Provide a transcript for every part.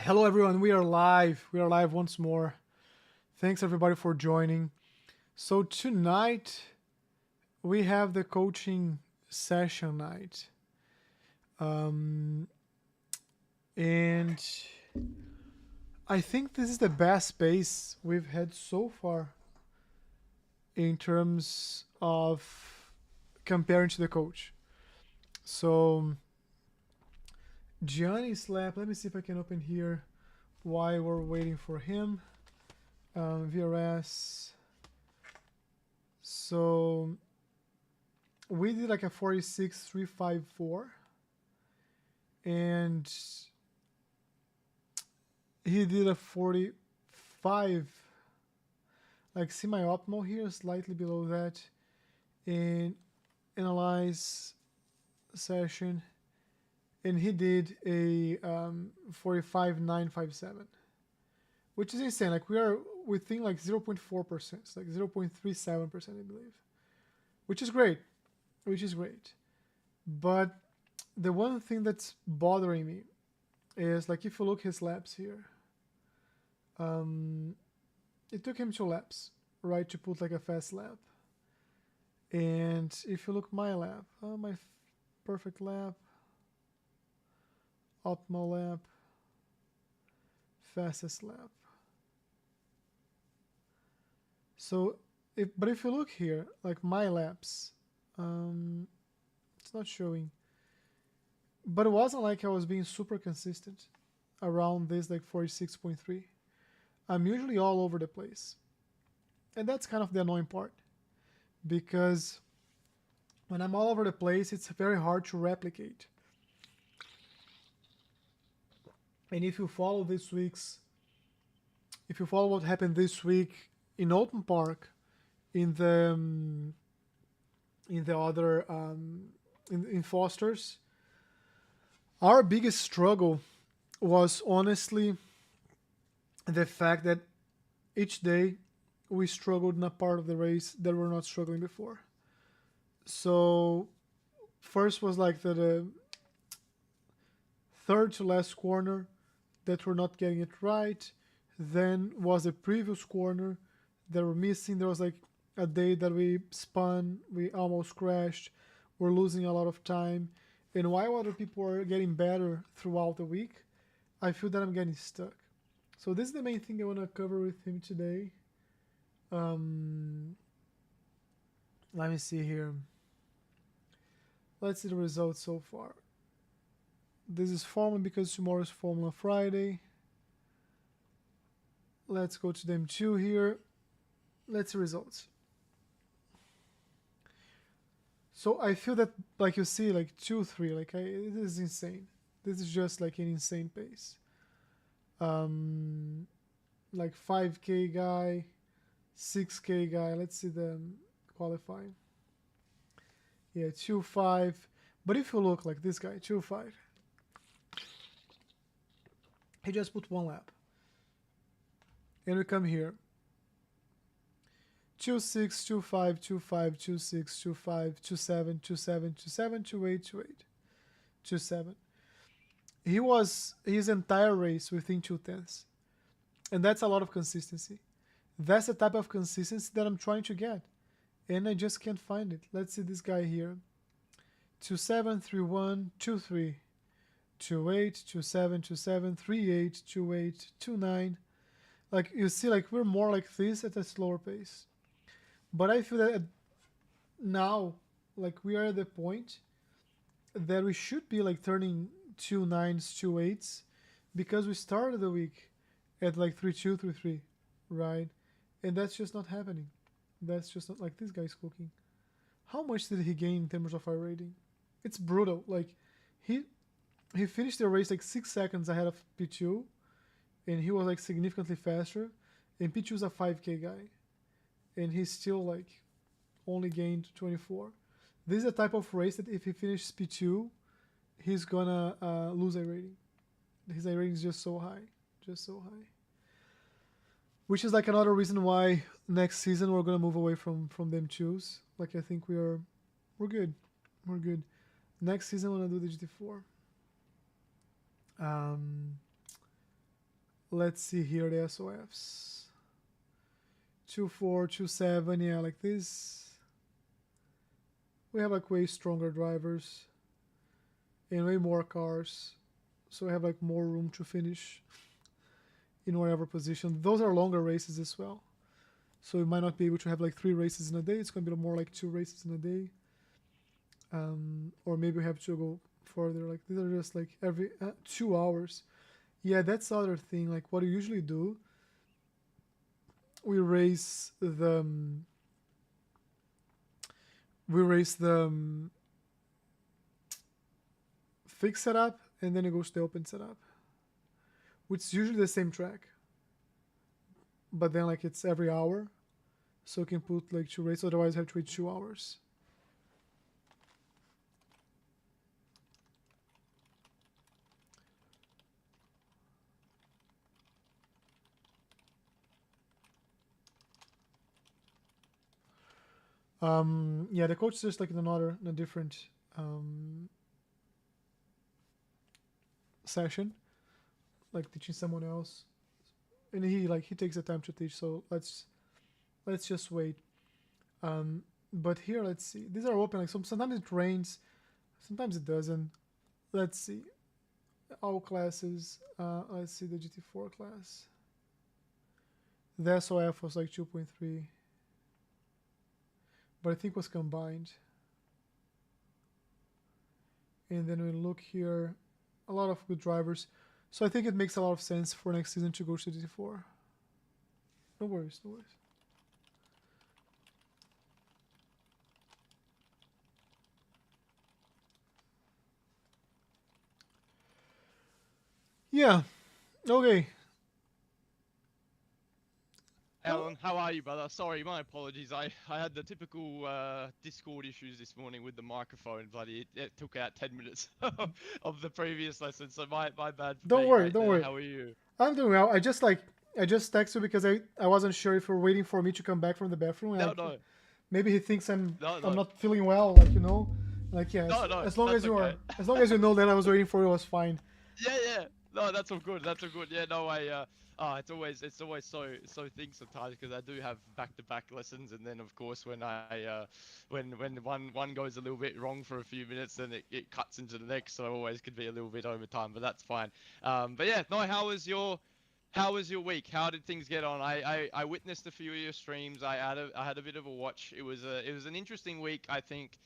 Hello everyone, we are live. We are live once more. Thanks everybody for joining. So tonight we have the coaching session night. And I think this is the best space we've had so far in terms of comparing to the coach. So Gianni's lap, let me see if I can open here while we're waiting for him. VRS. So we did like a 46.354 and he did a 45, like semi-optimal here, slightly below that. In analyze session, and he did a 45.957, which is insane. Like we are within like 0.4%, like 0.37%, I believe, which is great, But the one thing that's bothering me is like if you look his laps here, it took him 2 laps, right, to put like a fast lap. And if you look my lap, my perfect lap, optimal lap, fastest lap. So, if you look here, like my laps, it's not showing. But it wasn't like I was being super consistent around this like 46.3. I'm usually all over the place. And that's kind of the annoying part. Because when I'm all over the place, it's very hard to replicate. And if you follow what happened this week in Oulton Park, in the other in Foster's, our biggest struggle was honestly the fact that each day we struggled in a part of the race that we're not struggling before. So first was like the third to last corner that we're not getting it right. Then was the previous corner that we're missing. There was like a day that we spun, we almost crashed, we're losing a lot of time. And while other people are getting better throughout the week, I feel that I'm getting stuck. So this is the main thing I want to cover with him today. Let me see here. Let's see the results so far. This is Formula because tomorrow is Formula Friday. Let's go to the M2 here. Let's see results. So I feel that, like you see, like 2-3, like it is insane. This is just like an insane pace. Like 5K guy, 6K guy. Let's see the qualifying. Yeah, 2.5. But if you look like this guy, 2.5, he just put 1 lap. And we come here. 2.6, 2.5, 2.5, 2.6, 2.5, 2.7, 2.7, 2.7, 2.8, 2.8, 2.7. He was his entire race within 2/10. And that's a lot of consistency. That's the type of consistency that I'm trying to get. And I just can't find it. Let's see this guy here. 2.7, 3.1, 2.3, 2.8, 2.7, 2.7, 3.8, 2.8, 2.9. Like you see, like we're more like this at a slower pace. But I feel that now, like we are at the point that we should be like turning 2.9s, 2.8s, because we started the week at like 3.2, 3.3, right? And that's just not happening. That's just not, like this guy's cooking. How much did he gain in terms of iRating? It's brutal. Like he finished the race like 6 seconds ahead of P2, and he was like significantly faster. And P2 is a 5K guy, and he's still like only gained 24. This is the type of race that if he finishes P2, he's gonna lose iRating. His iRating is just so high, Which is like another reason why next season we're gonna move away from them M2s. Like I think we're good. Next season, I'm gonna do the GT4. Let's see here the SOFs. 2.4, 2.7, yeah, like this. We have like way stronger drivers and way more cars, so we have like more room to finish in whatever position. Those are longer races as well, so we might not be able to have like 3 races in a day. It's going to be more like 2 races in a day, or maybe we have to go further. Like these are just like every 2 hours. Yeah, that's the other thing. Like what we usually do, we race the fixed setup, and then it goes to the open setup, which is usually the same track, but then like it's every hour, so you can put like 2 races. Otherwise, you have to wait 2 hours. Yeah, the coach is just like in a different session, like teaching someone else, and he takes the time to teach. So let's just wait. But here, let's see. These are open. Like sometimes it rains, sometimes it doesn't. Let's see. All classes. Let's see the GT4 class. The SOF was like 2.3, but I think it was combined. And then we look here, a lot of good drivers. So I think it makes a lot of sense for next season to go to GT4. No worries, no worries. Yeah. Okay. Alan, how are you, brother? Sorry, my apologies. I had the typical Discord issues this morning with the microphone. Bloody, it took out 10 minutes of the previous lesson, so my bad for Don't being worry, late don't there. worry. How are you? I'm doing well. I just texted you because I wasn't sure if you're waiting for me to come back from the bathroom. No. Maybe he thinks I'm No. not feeling well, like Like yeah, No, as long that's okay. as long as you know that I was waiting for you, it was fine. Yeah. No, that's all good. That's all good. Yeah, no, it's always so things sometimes because I do have back-to-back lessons, and then of course when when one goes a little bit wrong for a few minutes, then it cuts into the next, so always could be a little bit over time, but that's fine. But yeah, no, how was your week? How did things get on? I witnessed a few of your streams. I had a bit of a watch. It was an interesting week, I think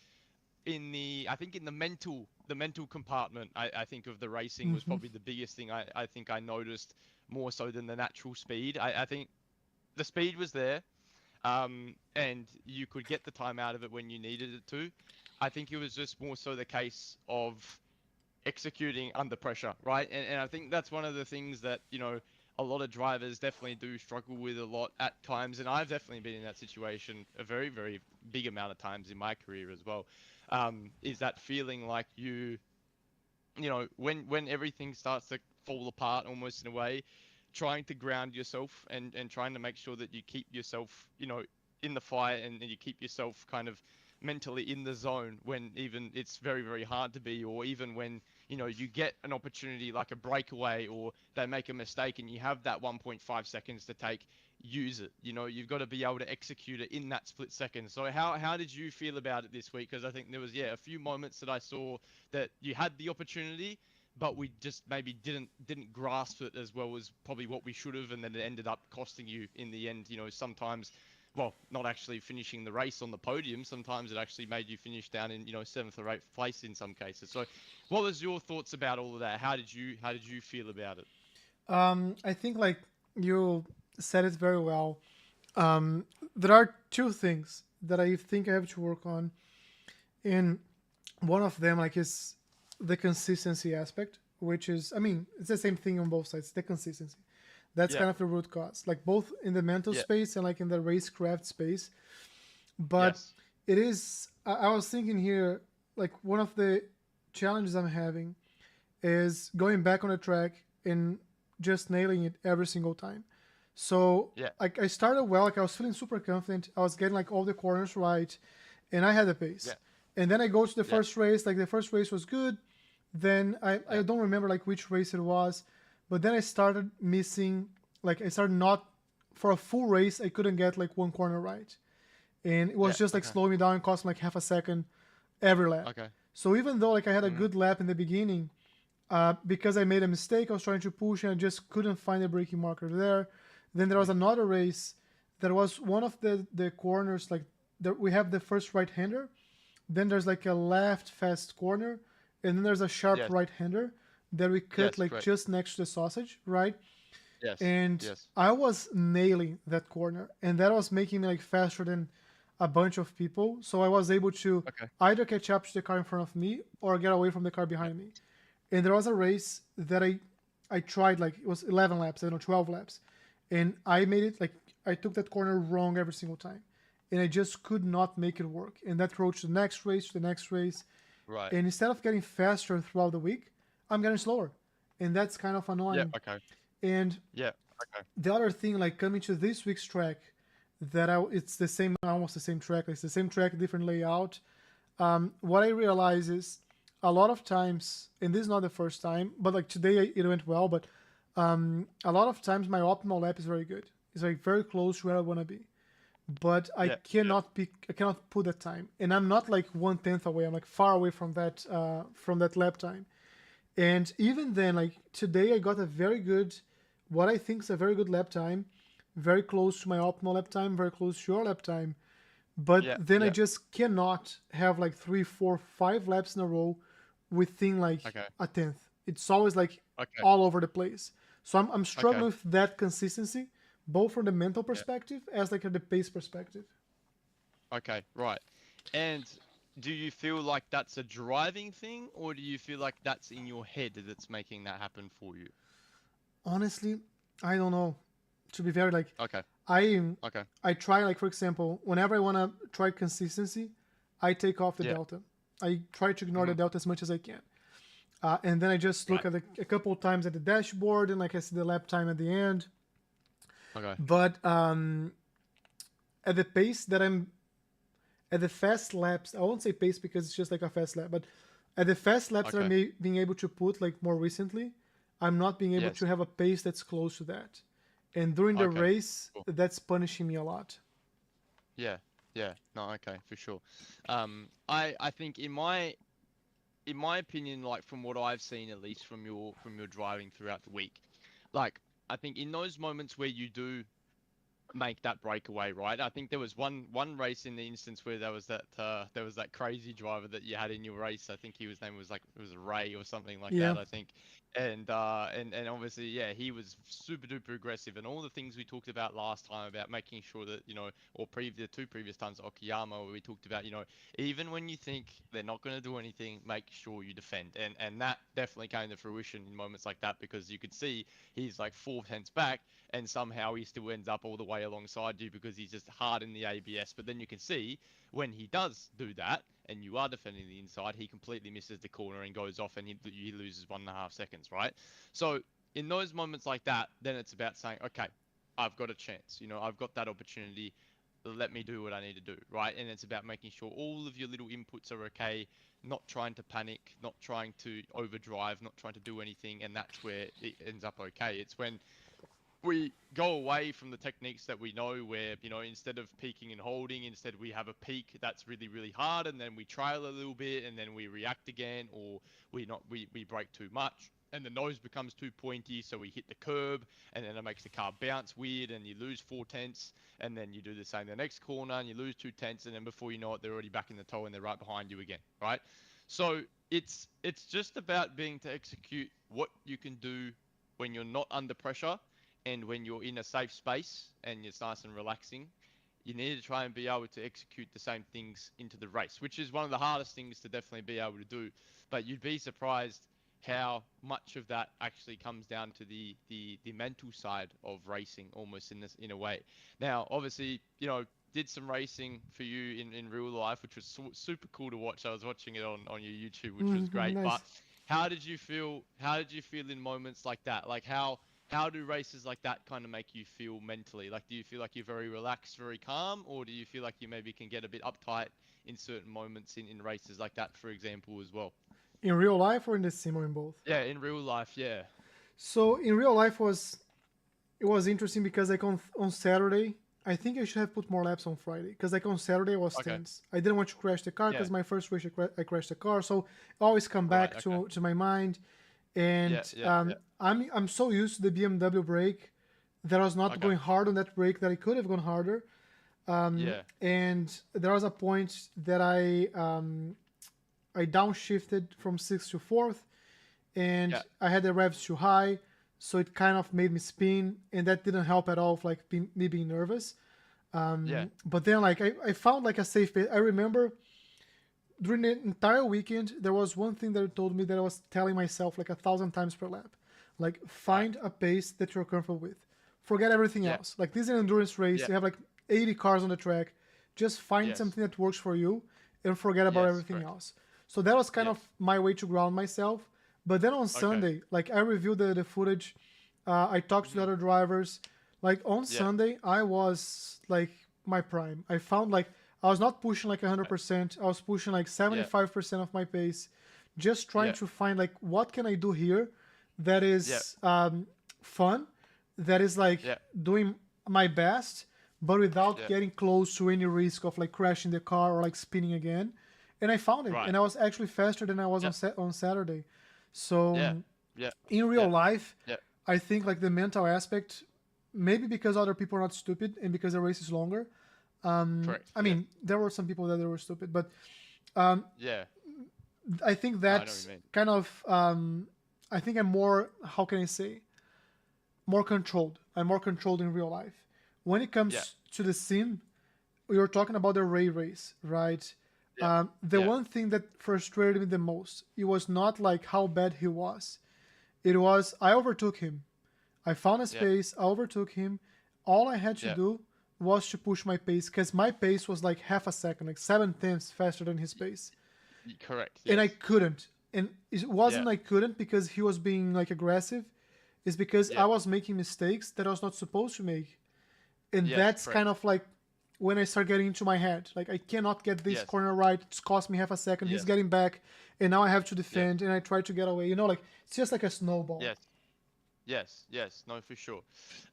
in the mental compartment. I think of the racing was Mm-hmm. probably the biggest thing I think I noticed more so than the natural speed. I think the speed was there, and you could get the time out of it when you needed it to. I think it was just more so the case of executing under pressure, right? And I think that's one of the things that, a lot of drivers definitely do struggle with a lot at times. And I've definitely been in that situation a very, very big amount of times in my career as well. Is that feeling like when everything starts to fall apart almost in a way, trying to ground yourself and trying to make sure that you keep yourself, in the fight and you keep yourself kind of mentally in the zone when even it's very, very hard to be, or even when, you get an opportunity like a breakaway or they make a mistake and you have that 1.5 seconds to take, use it. You've got to be able to execute it in that split second. So how did you feel about it this week? Because I think there was, a few moments that I saw that you had the opportunity, but we just maybe didn't grasp it as well as probably what we should have, and then it ended up costing you in the end. Sometimes, well, not actually finishing the race on the podium. Sometimes it actually made you finish down in 7th or 8th place in some cases. So, what was your thoughts about all of that? How did you feel about it? I think like you said it very well. There are 2 things that I think I have to work on, and one of them like is the consistency aspect, which is, I mean, it's the same thing on both sides. The consistency, that's Yeah. kind of the root cause, like both in the mental Yeah. space and like in the racecraft space. But Yes. it is, I was thinking here, like one of the challenges I'm having is going back on the track and just nailing it every single time. So Yeah. like I started well, like I was feeling super confident. I was getting like all the corners right, and I had the pace. Yeah. And then I go to the Yeah. first race. Like the first race was good. Then I Yeah. don't remember like which race it was, but then I started missing, like I started not, for a full race, I couldn't get like one corner right. And it Yeah. was just like Okay. slowing me down and cost me like half a second every lap. Okay. So even though like I had a Mm. good lap in the beginning, because I made a mistake, I was trying to push and I just couldn't find a braking marker there. Then there was another race that was one of the corners, like we have the first right hander, then there's like a left fast corner, and then there's a sharp Yes. right hander that we cut Yes. like Correct. just next to the sausage, right? Yes. And Yes. I was nailing that corner, and that was making me like faster than a bunch of people. So I was able to Okay. either catch up to the car in front of me or get away from the car Yeah. behind me. And there was a race that I tried, like it was 11 laps, I don't know, 12 laps, and I made it like I took that corner wrong every single time, and I just could not make it work. And that road to the next race, to the next race, Right. and instead of getting faster throughout the week, I'm getting slower, and that's kind of Yeah. annoying. Okay. And Yeah. Okay. the other thing, like coming to this week's track, it's the same, almost the same track. It's the same track, different layout. What I realize is a lot of times, and this is not the first time, but like today it went well. But a lot of times my optimal lap is very good. It's like very close to where I want to be, but I Yeah. Yeah. cannot pick. I cannot put that time, and I'm not like 1/10 away. I'm like far away from that lap time. And even then, like today, I got a very good, what I think is a very good lap time, very close to my optimal lap time, very close to your lap time. But Yeah. then I Yeah. just cannot have like 3, 4, 5 laps in a row within like Okay. a tenth. It's always like Okay. all over the place. So I'm Okay. struggling with that consistency, both from the mental Yeah. perspective as like the pace perspective. Okay. Right. And do you feel like that's a driving thing, or do you feel like that's in your head that's making that happen for you? Honestly, I don't know. To be very like Okay. I Okay. I try, like for example, whenever I wanna try consistency, I take off the Yeah. delta. I try to ignore the Hmm. delta as much as I can. And then I just look Right. at a couple of times at the dashboard and like I see the lap time at the end. Okay. But at the pace that I'm at the fast laps, I won't say pace because it's just like a fast lap, but at the fast laps that Okay. being able to put like more recently, I'm not being able Yes. to have a pace that's close to that. And during the Okay. race, Cool. that's punishing me a lot. Yeah. Yeah. No. Okay. For sure. I think in my opinion, like from what I've seen, at least from your driving throughout the week, like I think in those moments where you do make that breakaway, right? I think there was one race in the instance where there was that crazy driver that you had in your race. I think his name was like it was Ray or something like Yeah. that. I think, and obviously yeah, he was super duper aggressive and all the things we talked about last time about making sure that or the two previous times at Okayama where we talked about even when you think they're not going to do anything, make sure you defend, and that definitely came to fruition in moments like that because you could see he's like 4 tenths back and somehow he still ends up all the way alongside you because he's just hard in the ABS. But then you can see when he does do that and you are defending the inside, he completely misses the corner and goes off and he loses 1.5 seconds, right? So in those moments like that, then it's about saying, okay, I've got a chance. I've got that opportunity. Let me do what I need to do, right? And it's about making sure all of your little inputs are okay, not trying to panic, not trying to overdrive, not trying to do anything, and that's where it ends up okay. It's when we go away from the techniques that we know where instead of peaking and holding, instead we have a peak that's really really hard and then we trail a little bit and then we react again, or we brake too much and the nose becomes too pointy so we hit the curb and then it makes the car bounce weird and you lose 4 tenths, and then you do the same the next corner and you lose 2 tenths, and then before you know it they're already back in the toe and they're right behind you again, right? So it's just about being to execute what you can do when you're not under pressure and when you're in a safe space and it's nice and relaxing. You need to try and be able to execute the same things into the race, which is one of the hardest things to definitely be able to do. But you'd be surprised how much of that actually comes down to the mental side of racing, almost in a way. Now, obviously, did some racing for you in real life, which was super cool to watch. I was watching it on your YouTube, which was great. Nice. But how did you feel? How did you feel in moments like that? Like how do races like that kind of make you feel mentally? Like, do you feel like you're very relaxed, very calm, or do you feel like you maybe can get a bit uptight in certain moments in races like that, for example, as well? In real life or in the sim or in both? Yeah, in real life, yeah. So in real life it was interesting because like on Saturday, I think I should have put more laps on Friday because like on Saturday I was Okay. tense. I didn't want to crash the car Yeah. because my first race I crashed the car, so I always come Right. back Okay. to my mind, and Yeah. Yeah. Yeah. I'm so used to the BMW brake that I was not Okay. going hard on that brake that I could have gone harder. Yeah. And there was a point that I downshifted from sixth to fourth, and Yeah. I had the revs too high, so it kind of made me spin, and that didn't help at all, of, like me being nervous. Yeah. But then, like I found like a safe pace. I remember during the entire weekend, there was one thing that it told me that I was telling myself like 1,000 times per lap, like Right. find a pace that you're comfortable with. Forget everything Yeah. else. Like this is an endurance race. Yeah. You have like 80 cars on the track. Just find Yes. something that works for you and forget about Yes. everything Correct. else. So that was kind of Yes. my way to ground myself. But then on Okay. Sunday, like I reviewed the footage. I talked to the Mhm. other drivers. Like on Yeah. Sunday, I was like my prime. I found like I was not pushing like Okay. 100%. I was pushing like Yeah. 75% of my pace, just trying Yeah. to find like what can I do here that Yeah. is fun, that is like Yeah. doing my best, but without Yeah. getting close to any risk of like crashing the car or like spinning again. And I found it, Right. and I was actually faster than I was Yeah. on Saturday. So Yeah. Yeah. in real Yeah. life, Yeah. I think like the mental aspect, maybe because other people are not stupid and because the race is longer. Correct. I Yeah. mean, there were some people that they were stupid, but Yeah. I think No, I know what you that's mean. kind of. I think I'm more. How can I say? More controlled. I'm more controlled in real life. When it Yeah. comes to the sim, we were talking about the Ray race, right? Yeah. The Yeah. one thing that frustrated me the most, it was not like how bad he was. It was I overtook him. I found a Yeah. space. I overtook him. All I had to Yeah. do was to push my pace because my pace was like half a second, like 7 tenths faster than his pace, Correct. and I Yes. couldn't. And it Yeah. wasn't I couldn't because he was being like aggressive. It's because Yeah. I was making mistakes that I was not supposed to make, and Yes. that's kind Correct. of like when I start getting into my head. Like I cannot get this Yes. corner right. It's cost me half a second. He's Yes. getting back, and now I have to Yes. defend, and I try to get away. Like it's just like a snowball. Yes. Yes. Yes. No, for sure.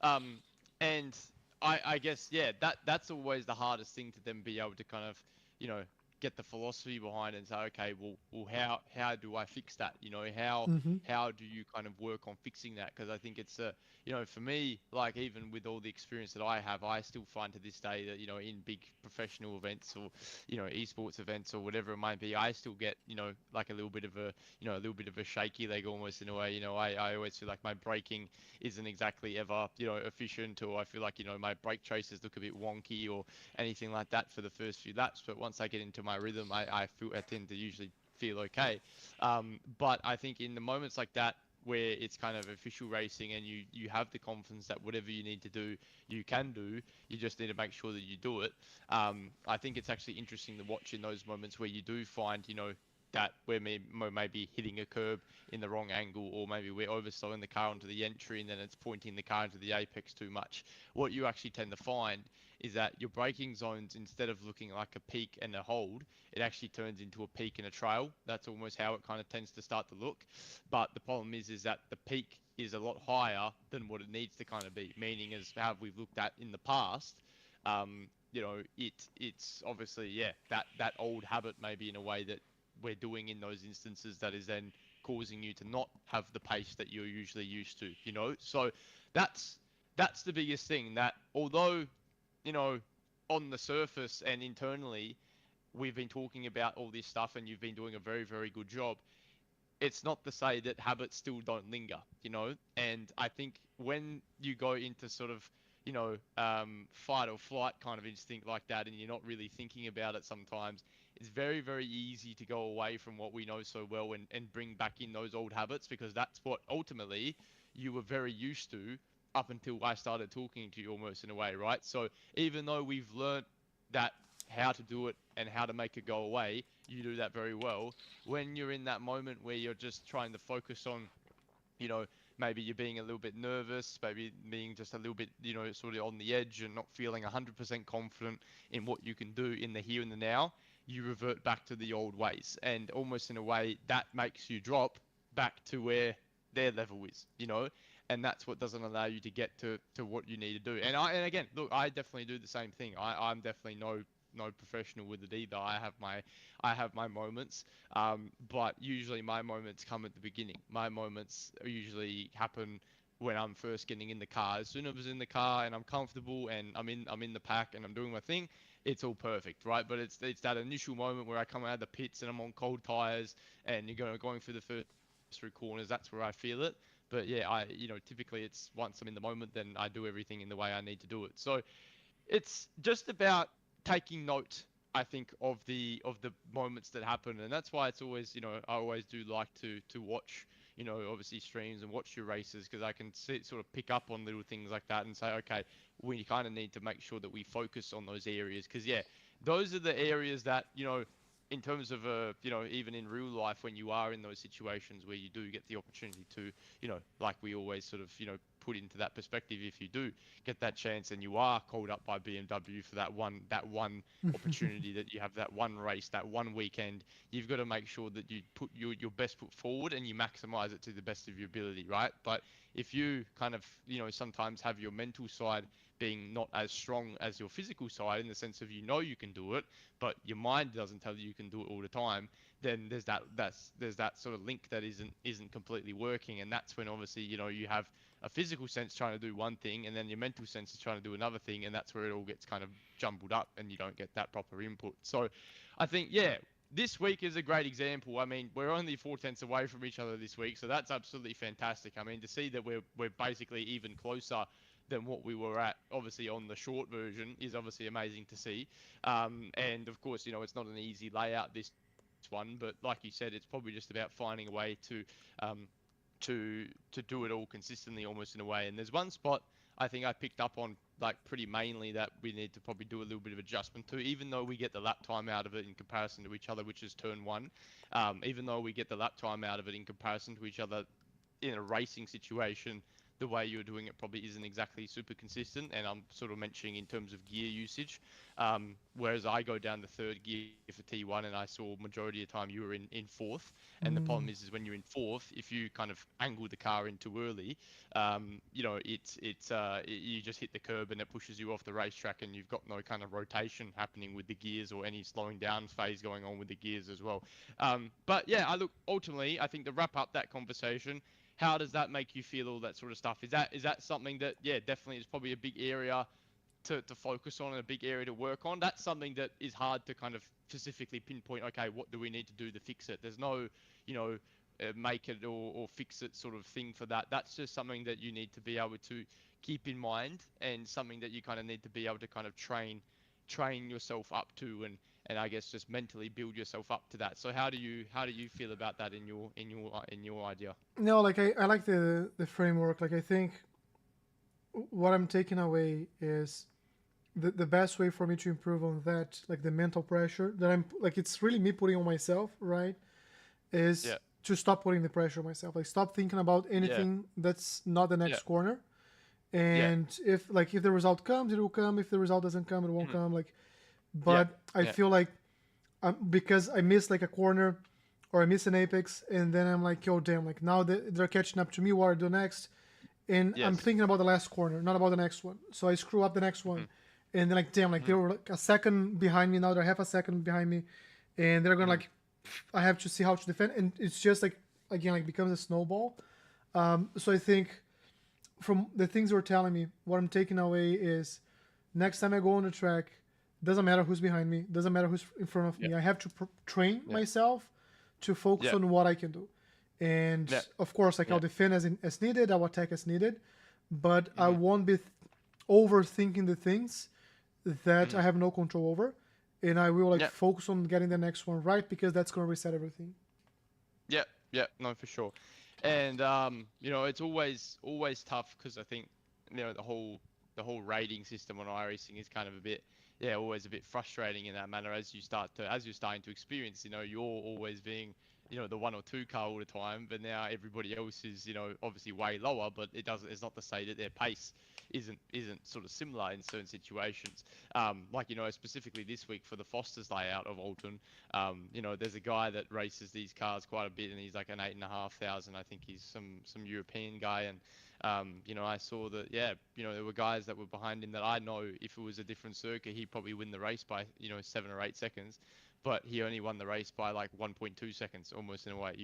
Um, and I guess yeah, that's always the hardest thing to then be able to kind of, you know, get the philosophy behind and say, okay, well, how do I fix that? You know, Mm-hmm. how do you kind of work on fixing that? Because I think it's you know, for me, like even with all the experience that I have, I still find to this day that, you know, in big professional events or, you know, esports events or whatever it might be, I still get, you know, like a little bit of a, you know, a little bit of a shaky leg almost in a way. You know, I always feel like my braking isn't exactly ever, you know, efficient, or I feel like, you know, my brake traces look a bit wonky or anything like that for the first few laps. But once I get into my rhythm, I tend to usually feel okay. But I think in the moments like that, where it's kind of official racing and you have the confidence that whatever you need to do, you can do. You just need to make sure that you do it. I think it's actually interesting to watch in those moments where you do find, you know, that we're maybe hitting a curb in the wrong angle, or maybe we're overslowing the car onto the entry and then it's pointing the car into the apex too much. What you actually tend to find is that your braking zones, instead of looking like a peak and a hold, it actually turns into a peak and a trail. That's almost how it kind of tends to start to look. But the problem is that the peak is a lot higher than what it needs to kind of be. Meaning, as how we've looked at in the past, you know, it's obviously that old habit maybe in a way that we're doing in those instances that is then causing you to not have the pace that you're usually used to. You know, so that's that's the biggest thing. That although, you know, on the surface and internally, we've been talking about all this stuff and you've been doing a very, very good job, it's not to say that habits still don't linger, you know? And I think when you go into sort of, you know, fight or flight kind of instinct like that, and you're not really thinking about it sometimes, it's very, very easy to go away from what we know so well and bring back in those old habits, because that's what ultimately you were very used to up until I started talking to you almost in a way, right? So even though we've learned that how to do it and how to make it go away, you do that very well. When you're in that moment where you're just trying to focus on, you know, maybe you're being a little bit nervous, maybe being just a little bit, you know, sort of on the edge and not feeling 100% confident in what you can do in the here and the now, you revert back to the old ways. And almost in a way, that makes you drop back to where their level is, and that's what doesn't allow you to get to what you need to do. And again, look, I definitely do the same thing. I'm definitely no professional with it either. I have my moments, but usually my moments come at the beginning. My moments usually happen when I'm first getting in the car. As soon as I'm in the car and I'm comfortable and I'm in the pack and I'm doing my thing, it's all perfect, right? But it's that initial moment where I come out of the pits and I'm on cold tires and you're going through the first three corners. That's where I feel it. But yeah, typically it's once I'm in the moment, then I do everything in the way I need to do it. So it's just about taking note, I think, of the moments that happen, and that's why it's always, I always do like to watch, obviously streams and watch your races, because I can sort of pick up on little things like that and say, okay, we kind of need to make sure that we focus on those areas, because yeah, those are the areas that, in terms of even in real life, when you are in those situations where you do get the opportunity to, like we always sort of, put into that perspective, if you do get that chance and you are called up by BMW for that one opportunity, that you have that one race, that one weekend, you've got to make sure that you put your best foot forward and you maximize it to the best of your ability, right? But if you kind of, sometimes have your mental side being not as strong as your physical side, in the sense of, you can do it, but your mind doesn't tell you can do it all the time, then there's that sort of link that isn't completely working, and that's when obviously, you have a physical sense trying to do one thing, and then your mental sense is trying to do another thing, and that's where it all gets kind of jumbled up, and you don't get that proper input. So, I think, yeah, this week is a great example. I mean, we're only 4 tenths away from each other this week, so that's absolutely fantastic. I mean, to see that we're basically even closer than what we were at, obviously, on the short version, is obviously amazing to see. And of course, it's not an easy layout, this one, but like you said, it's probably just about finding a way um, to do it all consistently, almost, in a way. And there's one spot I think I picked up on, like, pretty mainly, that we need to probably do a little bit of adjustment to, even though we get the lap time out of it in comparison to each other, which is turn one. Even though we get the lap time out of it in comparison to each other in a racing situation, the way you're doing it probably isn't exactly super consistent. And I'm sort of mentioning in terms of gear usage. Whereas I go down the third gear for T1, and I saw majority of the time you were in fourth. And the problem is when you're in fourth, if you kind of angle the car in too early, you just hit the curb and it pushes you off the racetrack, and you've got no kind of rotation happening with the gears, or any slowing down phase going on with the gears as well. But yeah, ultimately, I think, to wrap up that conversation, how does that make you feel, all that sort of stuff? Is that something that, yeah, definitely is probably a big area to focus on, and a big area to work on? That's something that is hard to kind of specifically pinpoint, okay, what do we need to do to fix it? There's no, make it or fix it sort of thing for that. That's just something that you need to be able to keep in mind, and something that you kind of need to be able to kind of train yourself up to, and I guess just mentally build yourself up to that. So how do you feel about that in your idea? No, like I like the framework. Like I think what I'm taking away is the best way for me to improve on that, like the mental pressure that I'm like, it's really me putting on myself, right? Is Yeah, to stop putting the pressure on myself. Like stop thinking about yeah, anything that's not the yeah, next corner. yeah, And if the result comes, it will come. If the result doesn't come, it won't mhm, come. Like, yeah, but I yeah, feel like because I missed like a corner or I miss an apex, and then I'm like, oh damn, like now they're catching up to me. What do I do next? And I'm yes, thinking about the last corner, not about the next one. So I screw up the next one, mhm, and then like damn, like they mhm, were like a second behind me. Now they're half a second behind me, and they're gonna mhm, like, I have to see how to defend, and it's just like again like becomes a snowball. So I think from the things you're telling me, what I'm taking away is next time I go on the track, doesn't matter who's behind me, doesn't matter who's in front of yeah, me. I have to train yeah, myself to focus yeah, on what I can do. And yeah, of course, like I'll yeah, defend as needed, I'll attack as needed, but I mhm, won't be overthinking the things that I mhm, have no control over. And I will like yeah, focus on getting the next one right, because that's gonna reset everything. yeah, yeah, no, for sure. And it's always tough, because I think, the whole rating system on iRacing is kind of a bit, yeah, always a bit frustrating in that manner, as you're starting to experience, you're always being the 1 or 2 car all the time, but now everybody else is, obviously way lower, but it's not to say that their pace isn't sort of similar in certain situations. Like, specifically this week for the Foster's layout of Oulton, there's a guy that races these cars quite a bit, and he's like an 8,500. I think he's some European guy, and I saw that, yeah, there were guys that were behind him that I know if it was a different circuit, he'd probably win the race by, 7 or 8 seconds. But he only won the race by like 1.2 seconds, almost in a way.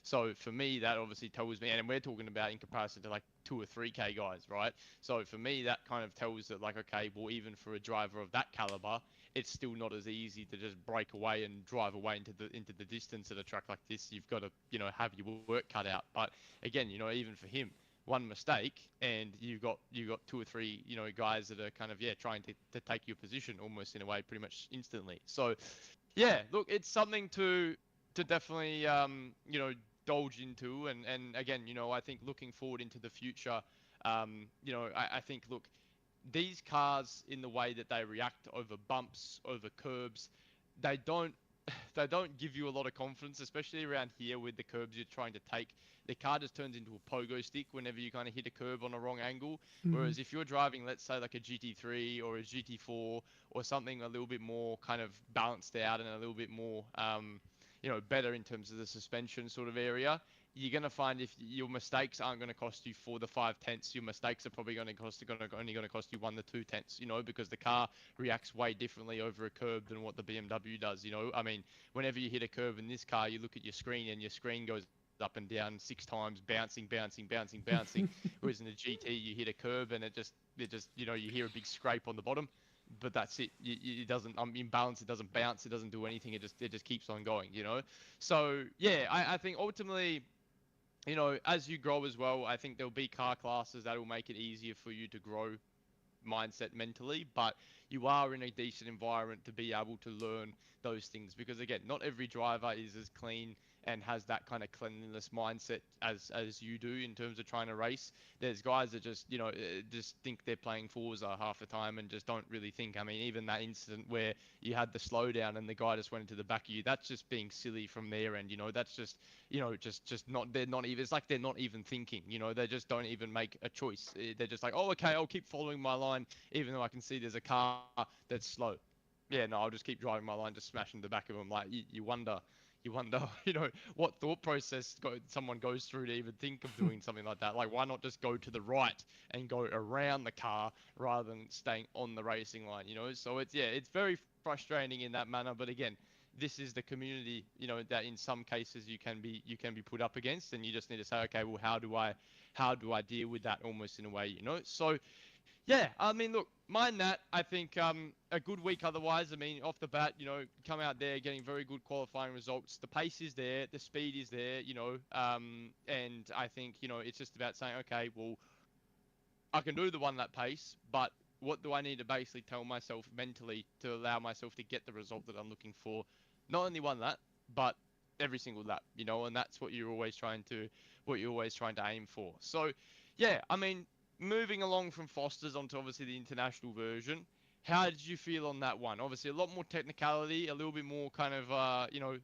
So for me, that obviously tells me, and we're talking about in comparison to like 2 or 3K guys, right? So for me, that kind of tells that, like, okay, well, even for a driver of that caliber, it's still not as easy to just break away and drive away into the distance at a track like this. You've got to, have your work cut out. But again, even for him, one mistake and you got 2 or 3 guys that are kind of, yeah, trying to take your position almost in a way pretty much instantly. So yeah, look, it's something to definitely indulge into, and again, I think looking forward into the future, I think, look, these cars, in the way that they react over bumps, over curbs, they don't they don't give you a lot of confidence, especially around here with the curbs you're trying to take. The car just turns into a pogo stick whenever you kind of hit a curb on a wrong angle. Mhm. Whereas if you're driving, let's say, like a GT3 or a GT4 or something a little bit more kind of balanced out and a little bit more, better in terms of the suspension sort of area, you're going to find if your mistakes aren't going to cost you 4 to 5 tenths, your mistakes are probably going to only going to cost you 1 to 2 tenths, because the car reacts way differently over a curb than what the BMW does. I mean, whenever you hit a curve in this car, you look at your screen and your screen goes up and down 6 times, bouncing, bouncing, bouncing, bouncing. Whereas in the GT, you hit a curve and it just you hear a big scrape on the bottom, but that's it. It doesn't imbalance. It doesn't bounce. It doesn't do anything. It just keeps on going. So yeah, I think ultimately, as you grow as well, I think there'll be car classes that will make it easier for you to grow mindset mentally, but you are in a decent environment to be able to learn those things, because again, not every driver is as clean and has that kind of cleanliness mindset as you do in terms of trying to race. There's guys that just think they're playing Forza half the time and just don't really think. I mean, even that incident where you had the slowdown and the guy just went into the back of you, that's just being silly from their end. That's just just not, they're not even, it's like they're not even thinking. They just don't even make a choice. They're just like, oh, okay, I'll keep following my line even though I can see there's a car that's slow. Yeah, no, I'll just keep driving my line, just smashing the back of them. Like, you wonder, what thought process someone goes through to even think of doing something like that. Like, why not just go to the right and go around the car rather than staying on the racing line? So it's very frustrating in that manner. But again, this is the community, that in some cases you can be put up against, and you just need to say, okay, well, how do I deal with that, almost in a way. So yeah, I mean, look, mind that. I think a good week otherwise. I mean, off the bat, come out there getting very good qualifying results. The pace is there, the speed is there, and I think, it's just about saying, okay, well, I can do the 1 lap pace, but what do I need to basically tell myself mentally to allow myself to get the result that I'm looking for? Not only 1 lap, but every single lap, and that's what you're always trying to aim for. So, yeah, I mean, moving along from Foster's onto obviously the international version, how did you feel on that one? Obviously, a lot more technicality, a little bit more kind of,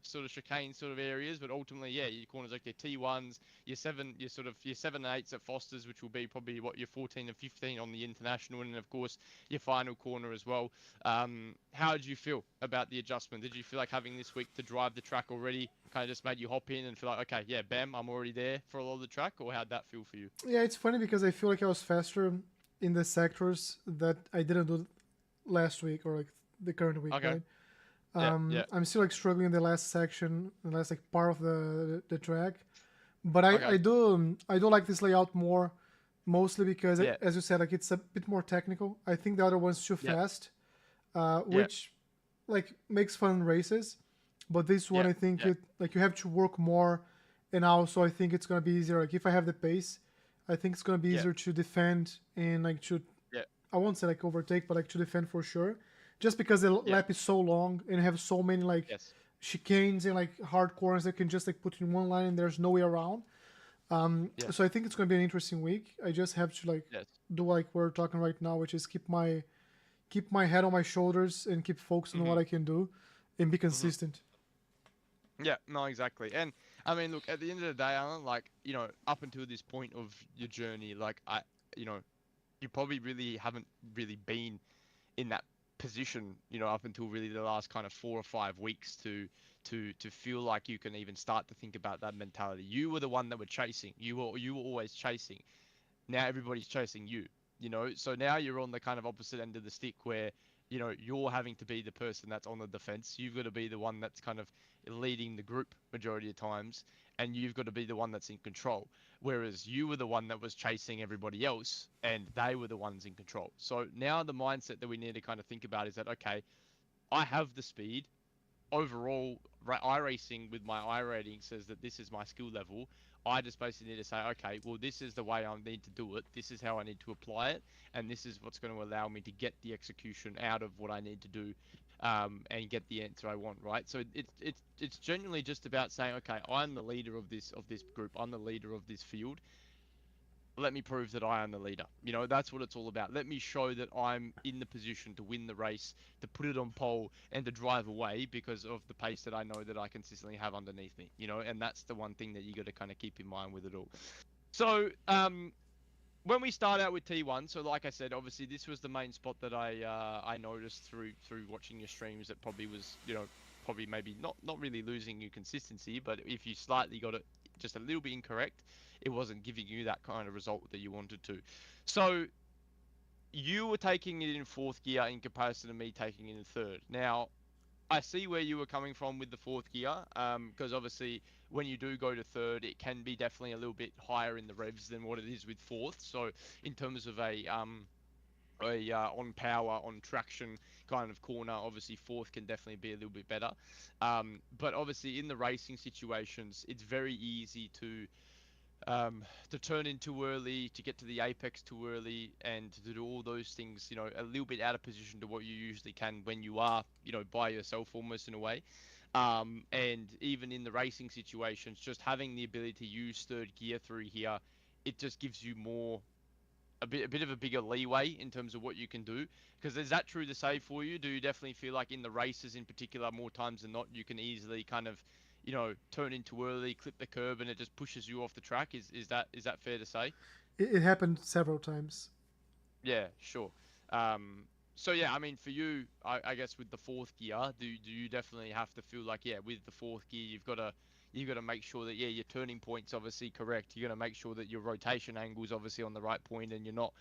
sort of chicane sort of areas, but ultimately, yeah, your corners like your T1s, your 7 and 8s at Foster's, which will be probably what your 14 and 15 on the international, and of course your final corner as well. How did you feel about the adjustment? Did you feel like having this week to drive the track already kind of just made you hop in and feel like, okay, yeah, bam, I'm already there for a lot of the track, or how'd that feel for you? Yeah, it's funny because I feel like I was faster in the sectors that I didn't do last week or like the current week, Okay. right? Yeah, yeah. I'm still like struggling in the last section, the last like part of the track, but I Okay. do like this layout more, mostly because Yeah. as you said, like it's a bit more technical. I think the other one's too Yeah. fast, Yeah. which like makes fun races, but this one Yeah. I think Yeah. it like you have to work more, and also I think it's gonna be easier. Like if I have the pace, I think it's gonna be Yeah. easier to defend and like to, Yeah. I won't say like overtake, but like to defend for sure. Just because the Yeah. lap is so long and have so many like Yes. chicanes and like hard corners that can just like put in one line and there's no way around. So Yes. I think it's gonna be an interesting week. I just have to like Yes. do like we're talking right now, which is keep my head on my shoulders and keep focusing on what Mhm. I can do and be Mhm. consistent. Yeah, no, exactly. And I mean, look, at the end of the day, Alan, like, up until this point of your journey, like, you know, you probably really haven't really been in that position, up until really the last kind of 4 or 5 weeks to feel like you can even start to think about that mentality. You were the one that were chasing. You were always chasing. Now everybody's chasing you, so now you're on the kind of opposite end of the stick where you're having to be the person that's on the defense. You've got to be the one that's kind of leading the group majority of times, and you've got to be the one that's in control, whereas you were the one that was chasing everybody else and they were the ones in control. So now the mindset that we need to kind of think about is that, okay, I have the speed overall. iRacing with my iRating says that this is my skill level. I just basically need to say, okay, well, this is the way I need to do it. This is how I need to apply it, and this is what's going to allow me to get the execution out of what I need to do, and get the answer I want. Right. So it's genuinely just about saying, okay, I'm the leader of this group. I'm the leader of this field. Let me prove that I am the leader. That's what it's all about. Let me show that I'm in the position to win the race, to put it on pole, and to drive away because of the pace that I know that I consistently have underneath me. And that's the one thing that you got to kind of keep in mind with it all. So, when we start out with T1, so like I said, obviously this was the main spot that I noticed through watching your streams that probably was, probably maybe not really losing you consistency, but if you slightly got it just a little bit incorrect, it wasn't giving you that kind of result that you wanted to. So you were taking it in fourth gear in comparison to me taking it in third. Now, I see where you were coming from with the fourth gear, because obviously when you do go to third, it can be definitely a little bit higher in the revs than what it is with fourth. So in terms of a on power, on traction kind of corner, obviously fourth can definitely be a little bit better. But obviously in the racing situations, it's very easy to turn in too early, to get to the apex too early, and to do all those things, a little bit out of position to what you usually can when you are, by yourself almost in a way. And even in the racing situations, just having the ability to use third gear through here, it just gives you a bit of a bigger leeway in terms of what you can do. Because is that true to say for you? Do you definitely feel like in the races in particular, more times than not, you can easily kind of, turn in too early, clip the curb, and it just pushes you off the track? Is that fair to say? It happened several times. Yeah, sure. Um, so yeah, I mean, for you, I guess with the fourth gear, do you definitely have to feel like, yeah, with the fourth gear, you've got to make sure that, yeah, your turning point's obviously correct. You got to make sure that your rotation angle's obviously on the right point, and you're not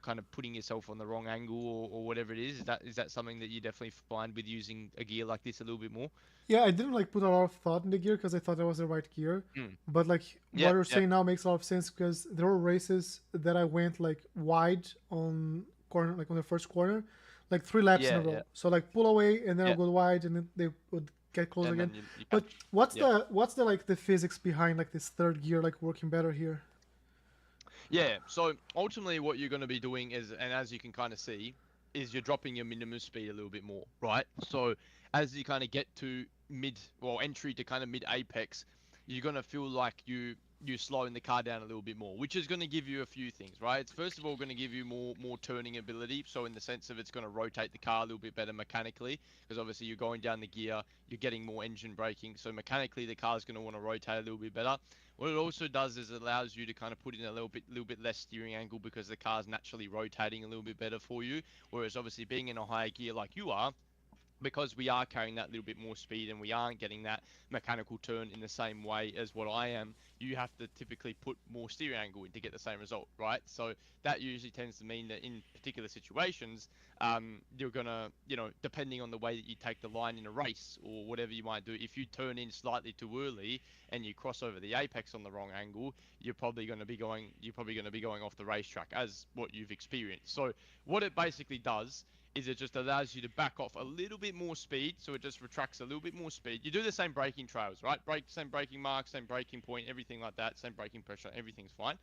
kind of putting yourself on the wrong angle, or whatever it is. Is that something that you definitely find with using a gear like this a little bit more? Yeah, I didn't like put a lot of thought in the gear because I thought that was the right gear. Mm. But like what Yep, you're yep, saying now makes a lot of sense because there were races that I went like wide on corner, like on the first corner, like 3 laps in a yeah, yeah, row. So like pull away and then I'll yeah, go wide and then they would get close and again. then you But catch. what's Yep. the like the physics behind like this third gear like working better here? Yeah, so ultimately what you're going to be doing is, and as you can kind of see, is you're dropping your minimum speed a little bit more, right? So as you kind of get to mid, well, entry to kind of mid apex, you're going to feel like you're slowing the car down a little bit more, which is going to give you a few things, right? It's first of all going to give you more turning ability, so in the sense of it's going to rotate the car a little bit better mechanically, because obviously you're going down the gear, you're getting more engine braking, so mechanically the car's going to want to rotate a little bit better. What it also does is it allows you to kind of put in a little bit less steering angle because the car's naturally rotating a little bit better for you. Whereas obviously being in a higher gear like you are, because we are carrying that little bit more speed and we aren't getting that mechanical turn in the same way as what I am, you have to typically put more steering angle in to get the same result, right? So that usually tends to mean that in particular situations, you're gonna, depending on the way that you take the line in a race or whatever you might do, if you turn in slightly too early and you cross over the apex on the wrong angle, you're probably going to be going off the racetrack as what you've experienced. So what it basically does is it just allows you to back off a little bit more speed, so it just retracts a little bit more speed. You do the same braking trails, right? Same braking mark, same braking point, everything like that, same braking pressure, everything's fine.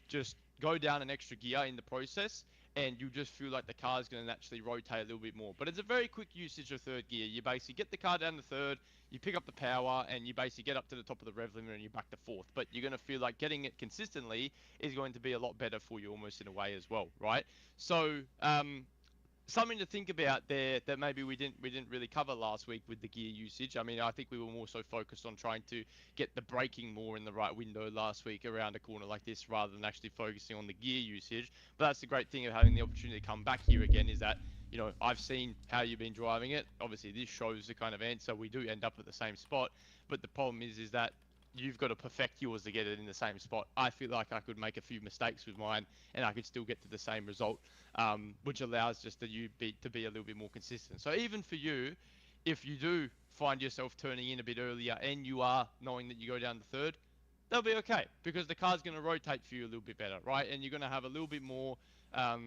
Just go down an extra gear in the process, and you just feel like the car is going to naturally rotate a little bit more. But it's a very quick usage of third gear. You basically get the car down to third, you pick up the power, and you basically get up to the top of the rev limiter, and you're back to fourth. But you're going to feel like getting it consistently is going to be a lot better for you, almost in a way as well, right? So, something to think about there that maybe we didn't really cover last week with the gear usage. I mean, I think we were more so focused on trying to get the braking more in the right window last week around a corner like this, rather than actually focusing on the gear usage. But that's the great thing of having the opportunity to come back here again, is that, I've seen how you've been driving it. Obviously, this shows the kind of answer. We do end up at the same spot, but the problem is that you've got to perfect yours to get it in the same spot. I feel like I could make a few mistakes with mine, and I could still get to the same result, which allows just to be a little bit more consistent. So even for you, if you do find yourself turning in a bit earlier and you are knowing that you go down the third, they'll be okay, because the car's going to rotate for you a little bit better, right? And you're going to have a little bit more, a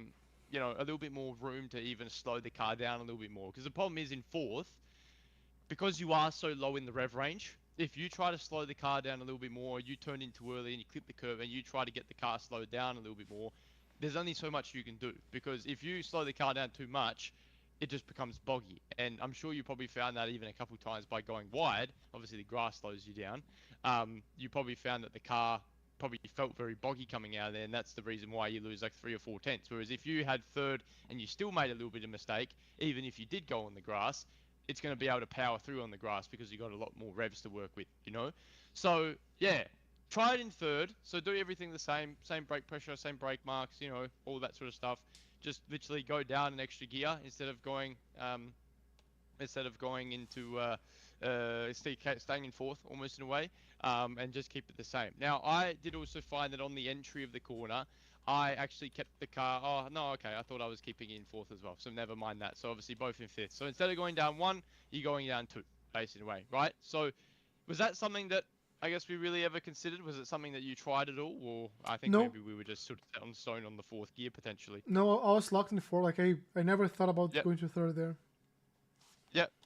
little bit more room to even slow the car down a little bit more. Because the problem is in fourth, because you are so low in the rev range, if you try to slow the car down a little bit more, you turn in too early and you clip the curve and you try to get the car slowed down a little bit more, there's only so much you can do. Because if you slow the car down too much, it just becomes boggy. And I'm sure you probably found that even a couple of times by going wide. Obviously, the grass slows you down. You probably found that the car probably felt very boggy coming out of there, and that's the reason why you lose like 3 or 4 tenths. Whereas if you had third and you still made a little bit of mistake, even if you did go on the grass, it's going to be able to power through on the grass because you've got a lot more revs to work with. So, yeah, try it in third. So do everything the same brake pressure, same brake marks, all that sort of stuff. Just literally go down an extra gear instead of going into staying in fourth almost in a way, and just keep it the same. Now, I did also find that on the entry of the corner, I actually kept the car. Oh, no, okay. I thought I was keeping it in fourth as well. So never mind that. So obviously both in fifth. So instead of going down one, you're going down two, basically, in a way, right? So was that something that I guess we really ever considered? Was it something that you tried at all? Or I think No, maybe we were just sort of set on stone on the fourth gear potentially. no, I was locked in four. Like I never thought about Yep. going to third there.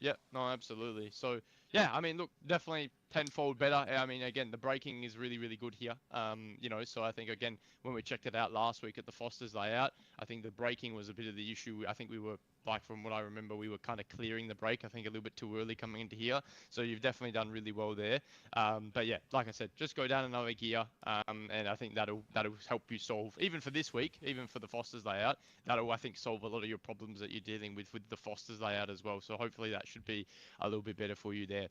Yep. No, absolutely. So, yeah, I mean, look, definitely tenfold better. I mean, again, the braking is really, really good here. So I think, again, when we checked it out last week at the Foster's layout, I think the braking was a bit of the issue. I think we were, like, from what I remember, we were kind of clearing the brake, I think, a little bit too early coming into here. So you've definitely done really well there. But yeah, like I said, just go down another gear, and I think that'll help you solve, even for this week, even for the Foster's layout, that'll, I think, solve a lot of your problems that you're dealing with the Foster's layout as well. So hopefully that should be a little bit better for you there.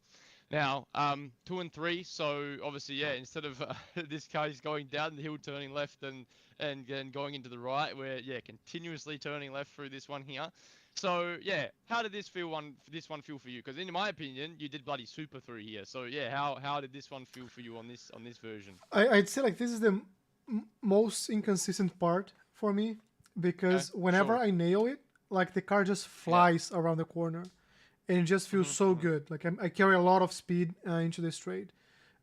Now, 2 and 3. So obviously, yeah, instead of this guy's going down the hill, turning left and going into the right, we're continuously turning left through this one here. So yeah, how did this one feel for you? Because in my opinion, you did bloody super through here. So yeah, how did this one feel for you on this version? I'd say like this is the most inconsistent part for me Okay, because whenever sure. I nail it, like the car just Yeah. flies around the corner, and it just feels so Hmm. good. Like I carry a lot of speed into the straight,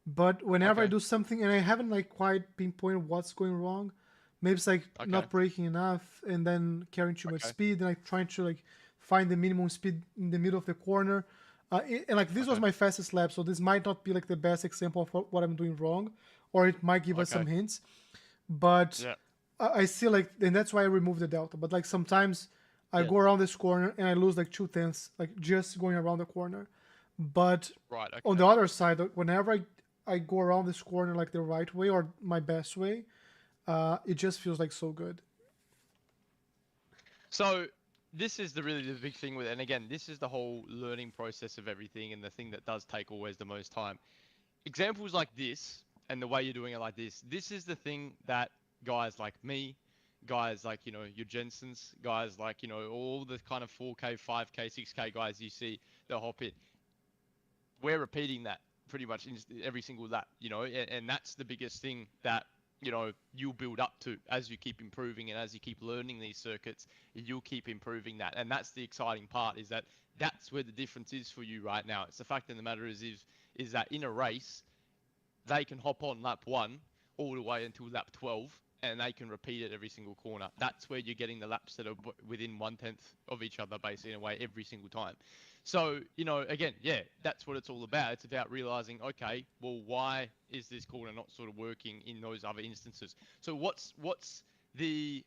but whenever I Okay. do something and I haven't like quite pinpointed what's going wrong, maybe it's like Okay. not braking enough and then carrying too much Okay. speed and like trying to like find the minimum speed in the middle of the corner. And like this was Okay. my fastest lap, so this might not be like the best example of what I'm doing wrong, or it might give us some Okay. hints. But Yeah. I see like, and that's why I removed the delta. But like sometimes I Yeah. go around this corner and I lose like 2 tenths, like just going around the corner. But Right. on Okay. the other side, whenever I go around this corner like the right way or my best way, it just feels like so good. So this is the big thing with it. And again, this is the whole learning process of everything, and the thing that does take always the most time. Examples like this and the way you're doing it like this is the thing that guys like me, guys like, your Jensens, guys like, all the kind of 4K, 5K, 6K guys you see that hop it, we're repeating that pretty much in every single lap, and that's the biggest thing that, you'll build up to as you keep improving, and as you keep learning these circuits, you'll keep improving that. And that's the exciting part, is that that's where the difference is for you right now. It's the fact of the matter is that in a race, they can hop on lap 1 all the way until lap 12, and they can repeat it every single corner. That's where you're getting the laps that are within 1/10 of each other, basically, in a way, every single time. So, again, yeah, that's what it's all about. It's about realizing, okay, well, why is this corner not sort of working in those other instances? So the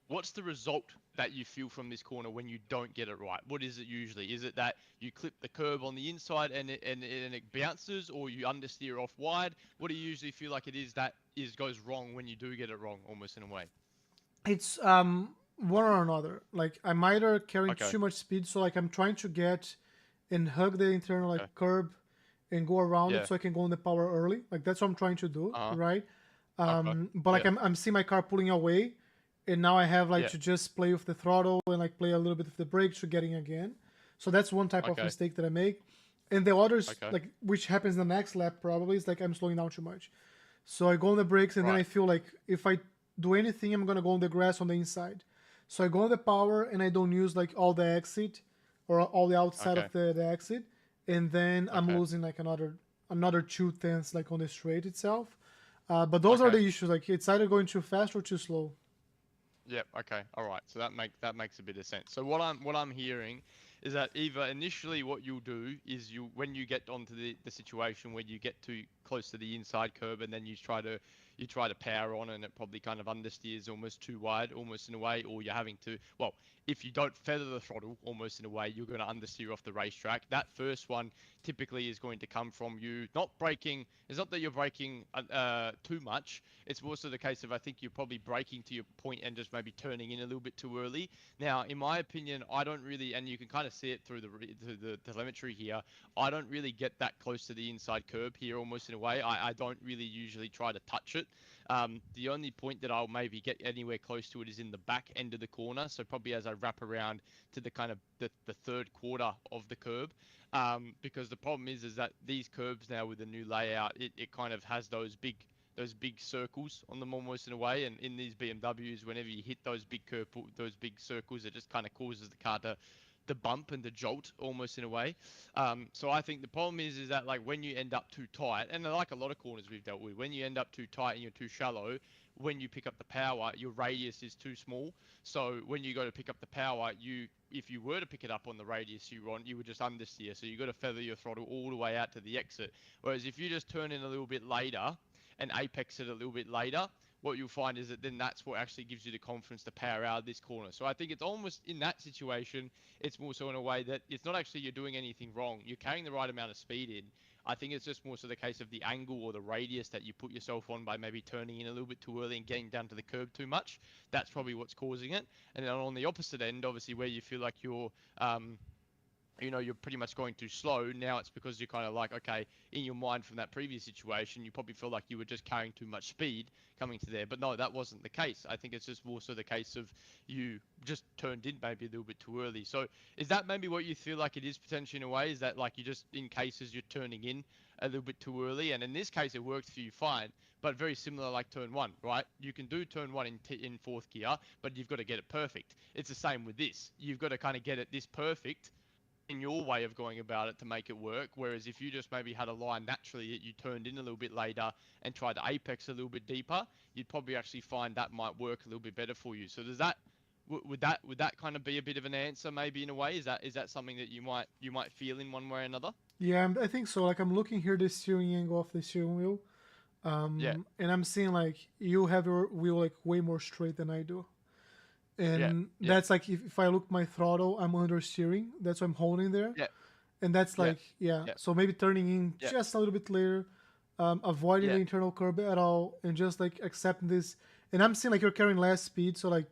what's the result that you feel from this corner when you don't get it right? What is it usually? Is it that you clip the curb on the inside and it bounces, or you understeer off wide? What do you usually feel like it is that goes wrong when you do get it wrong, almost in a way? It's one or another. Like I'm either carrying Okay. too much speed, so like I'm trying to get and hug the internal like Okay. curb and go around it Yeah. so I can go in the power early. Like that's what I'm trying to do, Uh huh. right? Okay. But like Yeah. I'm seeing my car pulling away, and now I have like Yeah. to just play with the throttle and like play a little bit with the brakes to getting again. So that's one type of Okay. mistake that I make. And the others, Okay. like which happens the next lap probably, is like I'm slowing down too much. So I go on the brakes and then Right. I feel like if I do anything, I'm gonna go on the grass on the inside. So I go on the power and I don't use like all the exit or all the outside Okay. of the exit, and then I'm Okay. losing like another 2 tenths like on the straight itself. But those are Okay. the issues. Like it's either going too fast or too slow. Yep. Okay. All right. So that makes a bit of sense. So what I'm hearing is that either initially what you'll do is you when you get onto the situation where you get too close to the inside curb and then you try to power on and it probably kind of understeers almost too wide, almost in a way, or you're having to well, if you don't feather the throttle almost in a way, you're going to understeer off the racetrack. That first one typically is going to come from you not braking. It's not that you're braking too much. It's also the case of I think you're probably braking to your point and just maybe turning in a little bit too early. Now, in my opinion, I don't really, and you can kind of see it through the telemetry here. I don't really get that close to the inside curb here, almost in a way. I don't really usually try to touch it. The only point that I'll maybe get anywhere close to it is in the back end of the corner. So probably as I wrap around to the kind of the third quarter of the curb. Because the problem is that these curbs now with the new layout, it kind of has those big circles on them almost in a way. And in these BMWs, whenever you hit those big circles, it just kind of causes the car to bump and to jolt almost in a way. So I think the problem is that like when you end up too tight, and like a lot of corners we've dealt with, when you end up too tight and you're too shallow, when you pick up the power, your radius is too small. So when you go to pick up the power, if you were to pick it up on the radius you want, you would just understeer. So you got to feather your throttle all the way out to the exit. Whereas if you just turn in a little bit later and apex it a little bit later, what you'll find is that then that's what actually gives you the confidence to power out of this corner. So I think it's almost in that situation, it's more so in a way that it's not actually you're doing anything wrong. You're carrying the right amount of speed in. I think it's just more so the case of the angle or the radius that you put yourself on by maybe turning in a little bit too early and getting down to the curb too much. That's probably what's causing it. And then on the opposite end, obviously, where you feel like you're pretty much going too slow. Now it's because you're kind of like, okay, in your mind from that previous situation, you probably feel like you were just carrying too much speed coming to there. But no, that wasn't the case. I think it's just more so the case of you just turned in maybe a little bit too early. So is that maybe what you feel like it is potentially in a way? Is that like you just, in cases, you're turning in a little bit too early? And in this case, it worked for you fine. But very similar like turn one, right? You can do turn one in fourth gear, but you've got to get it perfect. It's the same with this. You've got to kind of get it this perfect in your way of going about it to make it work. Whereas if you just maybe had a line naturally that you turned in a little bit later and tried to apex a little bit deeper, you'd probably actually find that might work a little bit better for you. So does that would that kind of be a bit of an answer maybe in a way? Is that something that you might feel in one way or another? Yeah, I think so. Like I'm looking here the steering angle of the steering wheel, Yeah, and I'm seeing like you have your wheel like way more straight than I do. yeah, And yeah, that's like if I look my throttle, I'm under steering. That's what I'm holding there, yeah, and that's yeah, like yeah. yeah, So maybe turning in yeah, just a little bit later, avoiding the yeah, internal curb at all, and just like accepting this. And I'm seeing like you're carrying less speed, so like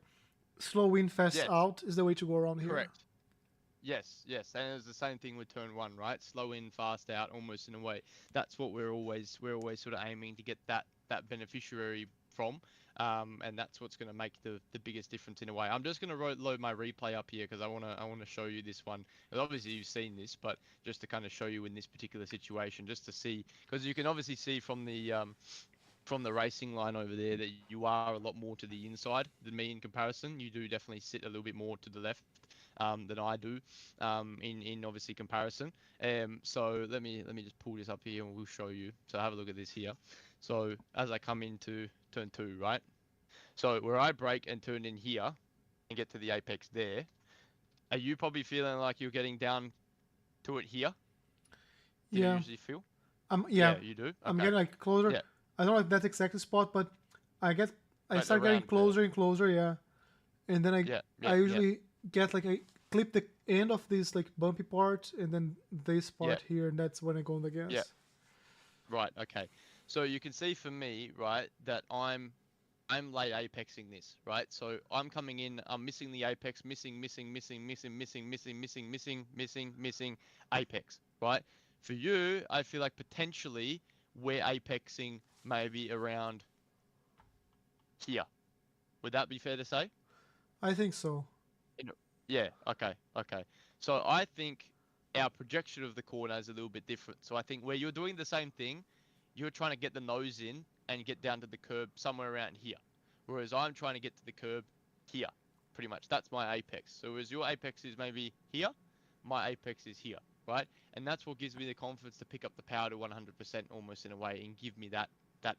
slow in, fast yes, out is the way to go around here. correct. Yes, yes, and it's the same thing with turn one, right? Slow in, fast out, almost in a way. That's what we're always sort of aiming to get that beneficiary from, and that's what's going to make the biggest difference in a way. I'm just going to load my replay up here because I want to show you this one. And obviously you've seen this, but just to kind of show you in this particular situation, just to see because you can obviously see from the racing line over there that you are a lot more to the inside than me in comparison. You do definitely sit a little bit more to the left than I do in obviously comparison. So let me just pull this up here and we'll show you. So have a look at this here. So as I come into turn two, right? So where I brake and turn in here and get to the apex there, are you probably feeling like you're getting down to it here? Do you Yeah, usually feel? yeah, Yeah, you do. I'm Okay. getting like closer. Yeah. I don't like that exact spot, but I get I But start getting around there. closer and closer. Yeah, and then I Yeah. I Yeah. Yeah. usually get like I clip the end of this like bumpy part and then this Yeah. part here, and that's when I go on the Yeah. gas. Right. Okay. So you can see for me, right, that I'm I'm late apexing this, right? So I'm coming in, I'm missing the apex, missing apex, right? For you, I feel like potentially we're apexing maybe around here. Would that be fair to say? I think so. You know, yeah, okay. So I think our projection of the corner is a little bit different. So I think where you're doing the same thing, you're trying to get the nose in and get down to the curb somewhere around here. Whereas I'm trying to get to the curb here, pretty much. That's my apex. So as your apex is maybe here, my apex is here, right? And that's what gives me the confidence to pick up the power to 100% almost in a way and give me that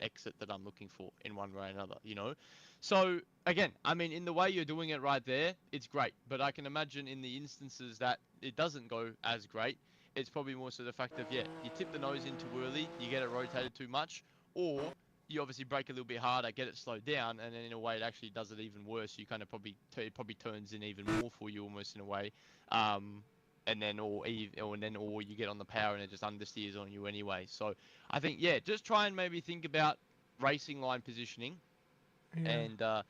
exit that I'm looking for in one way or another, you know? So again, I mean, in the way you're doing it right there, it's great. But I can imagine in the instances that it doesn't go as great, it's probably more so the fact of, yeah, you tip the nose in too early, you get it rotated too much, or you obviously brake a little bit harder, get it slowed down, and then in a way it actually does it even worse. You kind of it probably turns in even more for you almost in a way. And then or you get on the power and it just understeers on you anyway. So I think, yeah, just try and maybe think about racing line positioning Yeah. and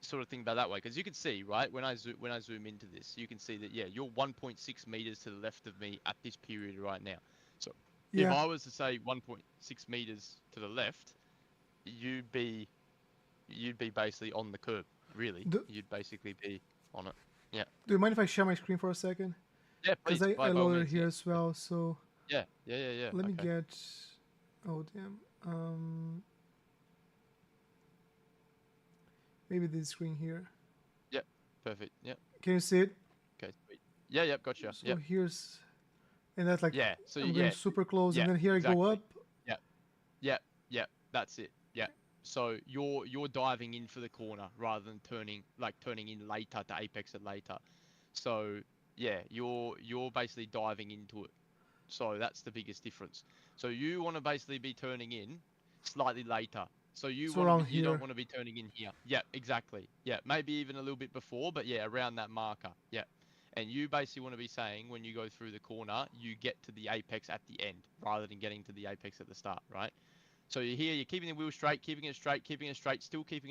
sort of think about that way, because you can see, right, when I zoom into this, you can see that, yeah, you're 1.6 meters to the left of me at this period right now. So if Yeah. I was to say 1.6 meters to the left, you'd be basically on the curb, really. Do, You'd basically be on it. Yeah. do you mind if I share my screen for a second? Yeah, Because please, I by all loaded means, here yeah. as well. So Yeah. let me Okay. get. Oh damn. Maybe this screen here. Yep. Perfect. Yep. Can you see it? Okay. Sweet. Yeah. Yep. Gotcha. So Yep. here's, and that's like Yeah. So I'm going yeah. super close, and Yeah. then here I go Exactly. up. Yep. Yep. That's it. Yep. So you're diving in for the corner rather than turning in later to apex it later. So yeah, you're basically diving into it. So that's the biggest difference. So you want to basically be turning in slightly later. So So around you don't here. want to be turning in here. Yeah, exactly. Yeah, maybe even a little bit before, but yeah, around that marker. Yeah. And you basically want to be saying when you go through the corner, you get to the apex at the end rather than getting to the apex at the start, right? So you're here, you're keeping the wheel straight, still keeping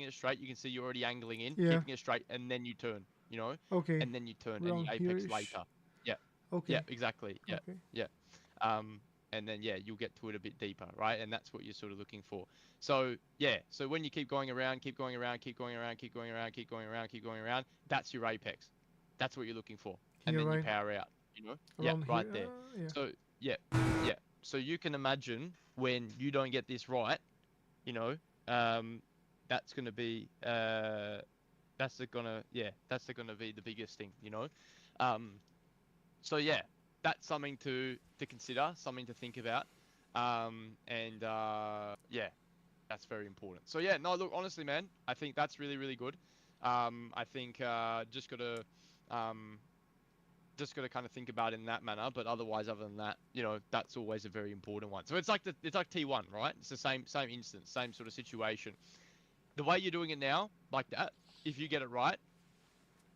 it straight. You can see you're already angling in, Yeah. keeping it straight, and then you turn, you know, Okay. and then you turn and you Around apex here-ish. later. Yeah, yeah, Okay. exactly. Yeah, Okay. yeah. And then yeah, you'll get to it a bit deeper, right? And that's what you're sort of looking for. So yeah, so when you keep going around, that's your apex. That's what you're looking for, and Here, then you right? power out. You know? Yeah, Around right here. there. Yeah. So yeah, yeah. So you can imagine when you don't get this right, you know, that's gonna be that's gonna be the biggest thing, you know. Um, so yeah, that's something to consider, something to think about, and yeah, that's very important. So yeah, no, look, honestly, man, I think that's really good. I think um, just got to kind of think about it in that manner. But otherwise, other than that, you know, that's always a very important one. So it's like T1, right? It's the same instance, same sort of situation. The way you're doing it now, like that, if you get it right,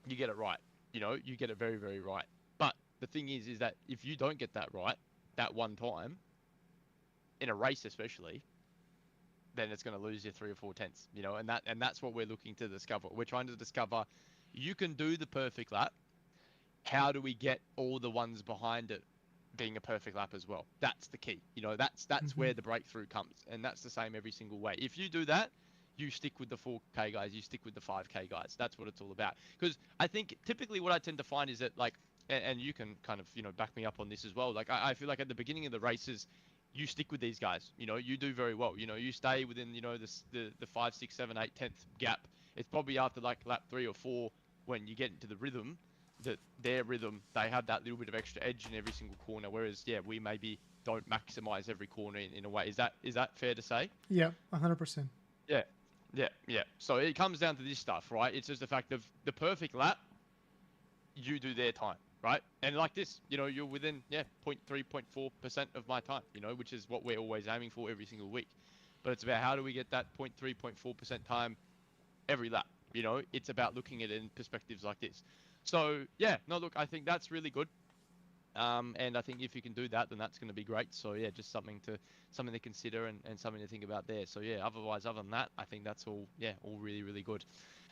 you get it right. You know, you get it very right. But the thing is that if you don't get that right, that one time, in a race especially, then it's going to lose you 3 or 4 tenths. You know, and that's what we're looking to discover. We're trying to discover you can do the perfect lap. How do we get all the ones behind it being a perfect lap as well? That's the key. You know, that's Hmm. where the breakthrough comes, and that's the same every single way. If you do that, you stick with the 4K guys, you stick with the 5K guys. That's what it's all about. Because I think typically what I tend to find is that, like, and you can kind of, you know, back me up on this as well. Like, I feel like at the beginning of the races, you stick with these guys. You know, you do very well. You know, you stay within, you know, the 5, 6, 7, 8, 10th gap. It's probably after like lap 3 or 4 when you get into the rhythm that their rhythm, they have that little bit of extra edge in every single corner. Whereas, yeah, we maybe don't maximize every corner in a way. Is that fair to say? Yeah. 100%. Yeah, yeah. So it comes down to this stuff, right? It's just the fact of the perfect lap, you do their time, right? And like this, you know, you're within, yeah, 0.3, 0.4% of my time, you know, which is what we're always aiming for every single week. But it's about how do we get that 0.3, 0.4% time every lap. You know, it's about looking at it in perspectives like this. So yeah, no, look, I think that's really good. And I think if you can do that, then that's going to be great. So yeah, just something to consider and something to think about there. So yeah, other than that, I think that's all all really really good.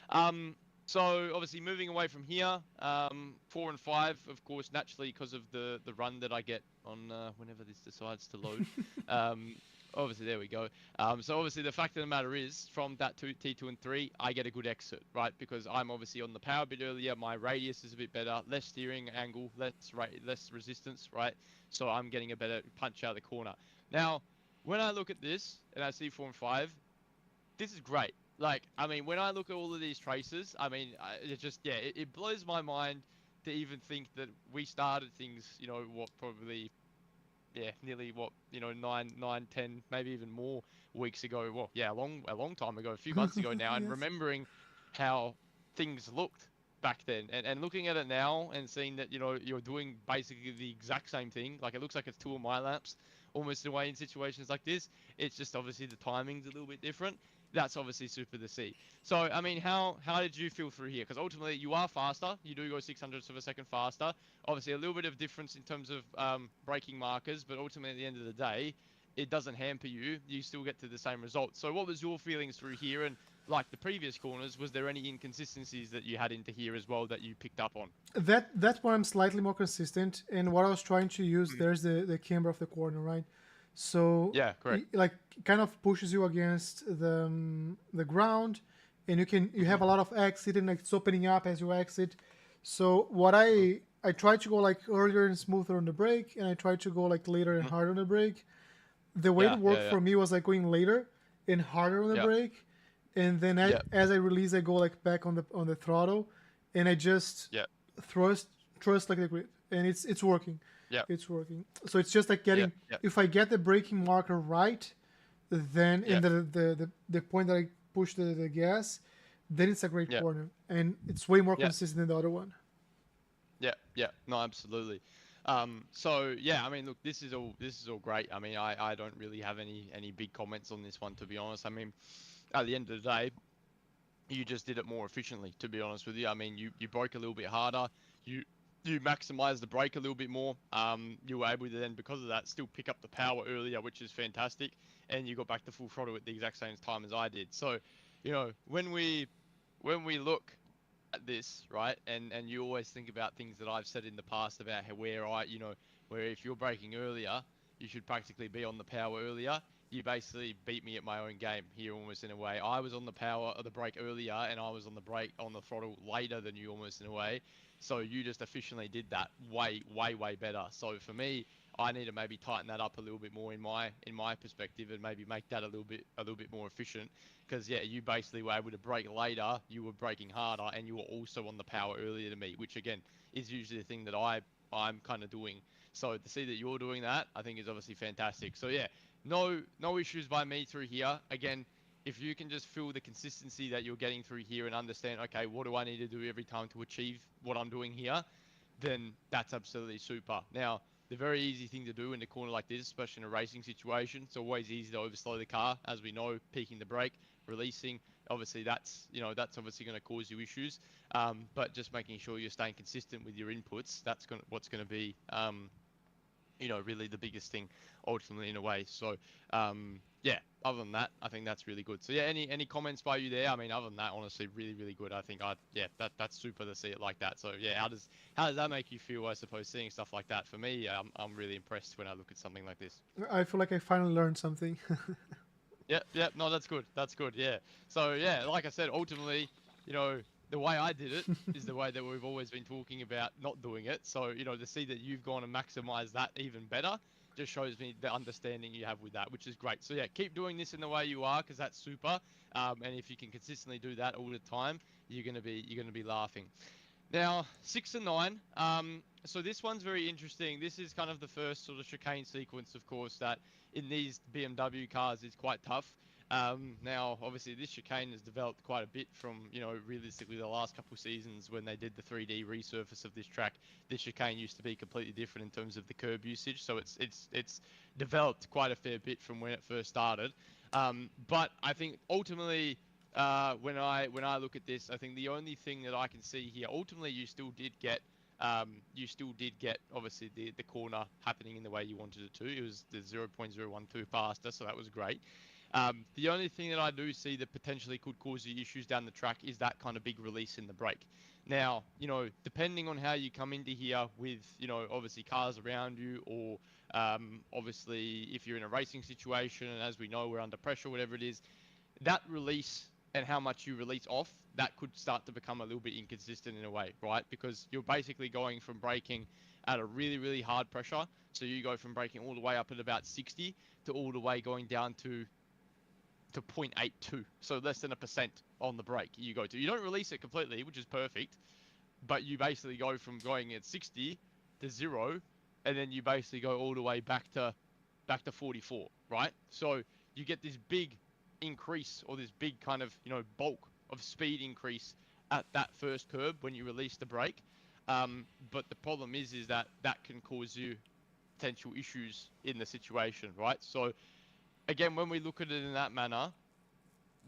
Um, so obviously moving away from here, 4 and 5, of course, naturally because of the run that I get on whenever this decides to load. Um, obviously there we go. So obviously the fact of the matter is, from that T2 and 3, I get a good exit, right? Because I'm obviously on the power a bit earlier. My radius is a bit better, less steering angle, less resistance, right? So I'm getting a better punch out of the corner. Now, when I look at this and I see 4 and 5, this is great. Like, I mean, when I look at all of these traces, I mean, it just, it blows my mind to even think that we started things, what, probably, nearly what, 9, 10, maybe even more weeks ago. Well, yeah, a long time ago, a few months ago now, and Yes. remembering how things looked back then, and looking at it now and seeing that, you're doing basically the exact same thing. Like, it looks like it's two of my laps almost in a way in situations like this. It's just obviously the timing's a little bit different. That's obviously super to see. So, I mean, how did you feel through here? Because ultimately you are faster. You do go 600ths of a second faster. Obviously a little bit of difference in terms of braking markers, but ultimately at the end of the day, it doesn't hamper you. You still get to the same result. So what was your feelings through here? And like the previous corners, was there any inconsistencies that you had into here as well that you picked up on? That's where I'm slightly more consistent. And what I was trying to use, Mhm. there's the camber of the corner, right? So Yeah, correct. like kind of pushes you against the ground, and you Hmm. have a lot of exit, and like it's opening up as you exit. So what Hmm. I try to go like earlier and smoother on the brake, and I try to go like later and Hmm. harder on the brake. The way it Yeah, yeah, worked yeah, for me was like going later and harder on the yeah, brake, and then yeah, as I release, I go like back on the throttle, and I just yeah, thrust thrust like the grip, and it's working. yeah, It's working. So it's just like yeah, getting, yeah, if I get the braking marker right, then yeah, in the point that I push the gas, then it's a great yeah, corner, and it's way more yeah. consistent than the other one. Yeah, yeah, no, absolutely. So yeah, I mean, look, this is all great. I mean, I don't really have any big comments on this one, to be honest. I mean, at the end of the day, you just did it more efficiently, to be honest with you. I mean, you broke a little bit harder. You you maximized the brake a little bit more. You were able to then, because of that, still pick up the power earlier, which is fantastic. And you got back to full throttle at the exact same time as I did. So, when we look at this, right? And you always think about things that I've said in the past about how, where if you're braking earlier, you should practically be on the power earlier. You basically beat me at my own game here, almost in a way. I was on the power of the brake earlier, and I was on the brake on the throttle later than you, almost in a way. So you just efficiently did that way, way, way better. So for me, I need to maybe tighten that up a little bit more in my perspective, and maybe make that a little bit more efficient. Because yeah, you basically were able to brake later, you were braking harder, and you were also on the power earlier to me, which again is usually the thing that I'm kind of doing. So to see that you're doing that, I think is obviously fantastic. So yeah, no issues by me through here. Again, if you can just feel the consistency that you're getting through here and understand, okay, what do I need to do every time to achieve what I'm doing here, then that's absolutely super. Now, the very easy thing to do in a corner like this, especially in a racing situation, it's always easy to overslow the car, as we know, peaking the brake, releasing. Obviously, that's obviously going to cause you issues. But just making sure you're staying consistent with your inputs, what's going to be, really the biggest thing ultimately in a way. So, yeah, other than that, I think that's really good. So yeah, any comments by you there? I mean, other than that, honestly, really, really good. I think that's super to see it like that. So yeah, how does that make you feel? I suppose seeing stuff like that for me, I'm really impressed when I look at something like this. I feel like I finally learned something. Yeah, yeah, no, that's good. That's good. Yeah. So yeah, like I said, ultimately, you know, the way I did it is the way that we've always been talking about not doing it. So, to see that you've gone and maximize that even better just shows me the understanding you have with that, which is great. So yeah, keep doing this in the way you are, because that's super. And if you can consistently do that all the time, you're gonna be laughing. Now, 6 and 9. So this one's very interesting. This is kind of the first sort of chicane sequence, of course, that in these BMW cars is quite tough. Now, obviously, this chicane has developed quite a bit from, realistically the last couple of seasons when they did the 3D resurface of this track. This chicane used to be completely different in terms of the curb usage, so it's developed quite a fair bit from when it first started. But I think ultimately, when I look at this, I think the only thing that I can see here, ultimately, you still did get you still did get obviously the corner happening in the way you wanted it to. It was the 0.012 faster, so that was great. The only thing that I do see that potentially could cause you issues down the track is that kind of big release in the brake. Now, depending on how you come into here with, obviously cars around you, or obviously if you're in a racing situation, and as we know, we're under pressure, whatever it is, that release and how much you release off, that could start to become a little bit inconsistent in a way, right? Because you're basically going from braking at a really, really hard pressure. So you go from braking all the way up at about 60 to all the way going down to 0.82, so less than 1% on the brake you go to. You don't release it completely, which is perfect, but you basically go from going at 60 to 0, and then you basically go all the way back to 44, right? So you get this big increase, or this big kind of bulk of speed increase at that first curb when you release the brake. But the problem is that can cause you potential issues in the situation, right? So again, when we look at it in that manner,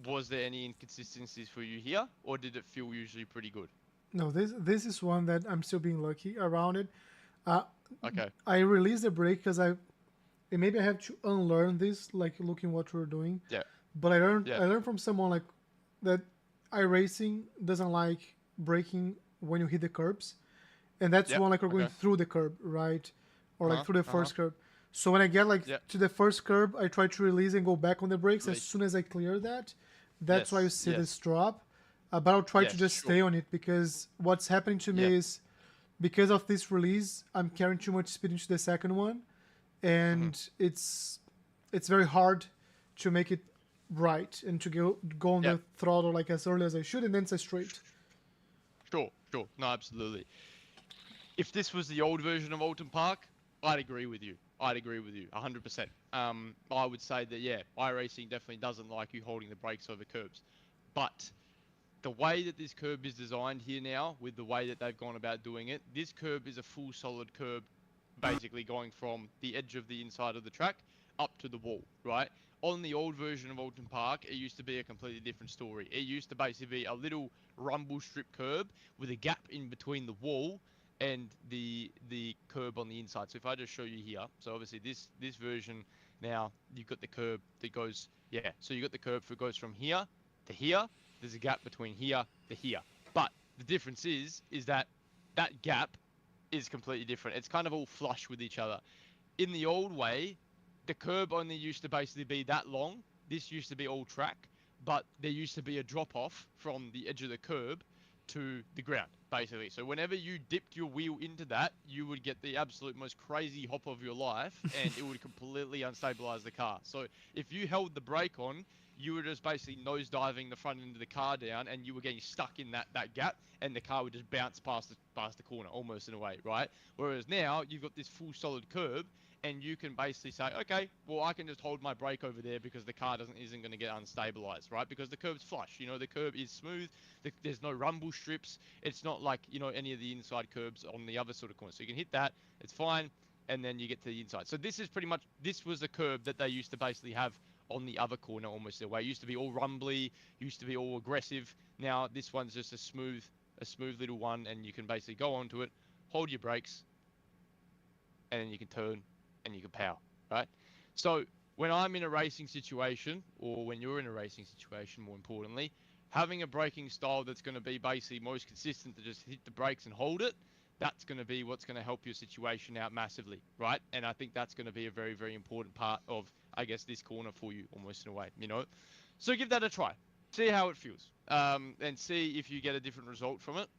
was there any inconsistencies for you here, or did it feel usually pretty good? No, this is one that I'm still being lucky around it. Okay. I released the brake because and maybe I have to unlearn this, like looking what we're doing. Yeah. But I Yeah. learned from someone like that iRacing doesn't like braking when you hit the curbs, and that's Yep. one like we're going Okay. through the curb, right, or like Uh-huh. through the Uh-huh. first curb. So when I get like Yep. to the first curb, I try to release and go back on the brakes. As Release. soon as I clear that, that's why you Yes. see this Yes. drop. But I'll try to Yes. just Sure. stay on it, because what's happening to Yeah. me is, because of this release, I'm carrying too much speed into the second one, and Mm-hmm. it's very hard to make it right and to go on Yep. the throttle like as early as I should, and then it's a straight. Sure. Sure. No, absolutely. If this was the old version of Oulton Park, I'd agree with you. 100%. I would say that, yeah, iRacing definitely doesn't like you holding the brakes over curbs. But the way that this curb is designed here now, with the way that they've gone about doing it, this curb is a full solid curb, basically going from the edge of the inside of the track up to the wall, right? On the old version of Oulton Park, it used to be a completely different story. It used to basically be a little rumble strip curb with a gap in between the wall and the curb on the inside. So if I just show you here, so obviously this version now, you've got the curb that goes, yeah, so you've got the curb that goes from here to here. There's a gap between here to here. But the difference is that that gap is completely different. It's kind of all flush with each other. In the old way, the curb only used to basically be that long. This used to be all track, but there used to be a drop off from the edge of the curb to the ground, basically. So whenever you dipped your wheel into that, you would get the absolute most crazy hop of your life, and it would completely unstabilize the car. So if you held the brake on, you were just basically nosediving the front end of the car down, and you were getting stuck in that gap, and the car would just bounce past the corner, almost in a way, right? Whereas now you've got this full solid curb, and you can basically say, okay, well, I can just hold my brake over there because the car isn't going to get unstabilized, right? Because the curb's flush. The curb is smooth. There's no rumble strips. It's not like any of the inside curbs on the other sort of corner. So you can hit that. It's fine, and then you get to the inside. So this was a curb that they used to basically have on the other corner almost the way. It used to be all rumbly, used to be all aggressive. Now this one's just a smooth little one, and you can basically go onto it, hold your brakes, and then you can turn and you can power, right? So when I'm in a racing situation, or when you're in a racing situation, more importantly, having a braking style that's going to be basically most consistent to just hit the brakes and hold it, that's going to be what's going to help your situation out massively, right? And I think that's going to be a very, very important part of, I guess, this corner for you, almost in a way, So give that a try. See how it feels, and see if you get a different result from it.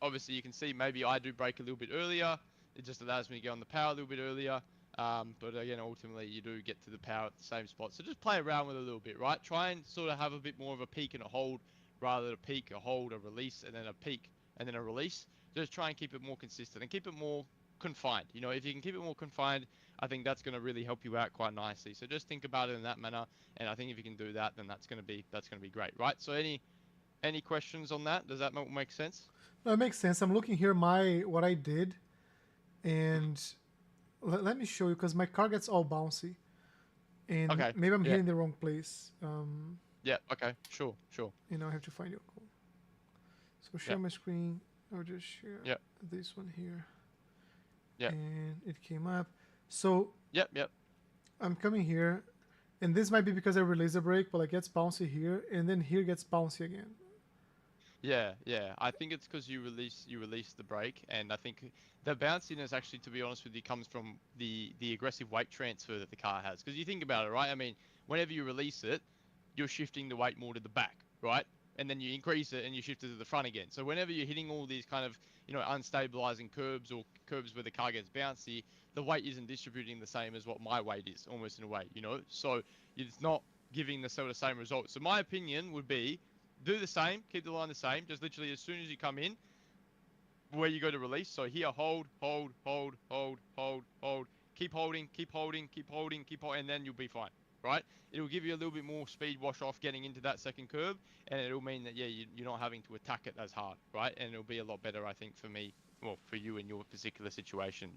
Obviously, you can see maybe I do brake a little bit earlier. It just allows me to get on the power a little bit earlier. But again, ultimately, you do get to the power at the same spot. So just play around with it a little bit, right? Try and sort of have a bit more of a peak and a hold, rather than a peak, a hold, a release, and then a peak, and then a release. Just try and keep it more consistent and keep it more confined. If you can keep it more confined, I think that's going to really help you out quite nicely. So just think about it in that manner, and I think if you can do that, then that's going to be great, right? So any questions on that? Does that make sense? No, it makes sense. I'm looking here what I did, and let me show you, because my car gets all bouncy, and Okay. maybe I'm Yeah. hitting the wrong place. Yeah. Okay. Sure. I have to find your code. So share Yeah. my screen. I'll just share Yep. this one here. Yep. And it came up. So Yep. I'm coming here, and this might be because I release a brake, but like gets bouncy here, and then here gets bouncy again. Yeah. I think it's because you release the brake, and I think the bounciness actually, to be honest with you, comes from the aggressive weight transfer that the car has. Because you think about it, right? I mean, whenever you release it, you're shifting the weight more to the back, right? And then you increase it and you shift it to the front again. So whenever you're hitting all these kind of, unstabilizing curbs or curbs where the car gets bouncy, the weight isn't distributing the same as what my weight is, almost in a way. So it's not giving the sort of same result. So my opinion would be do the same, keep the line the same, just literally as soon as you come in, where you go to release. So here, hold, keep holding, and then you'll be fine, right? It'll give you a little bit more speed wash off getting into that second curve, and it'll mean that, you're not having to attack it as hard, right? And it'll be a lot better, I think, for me, well, for you in your particular situation.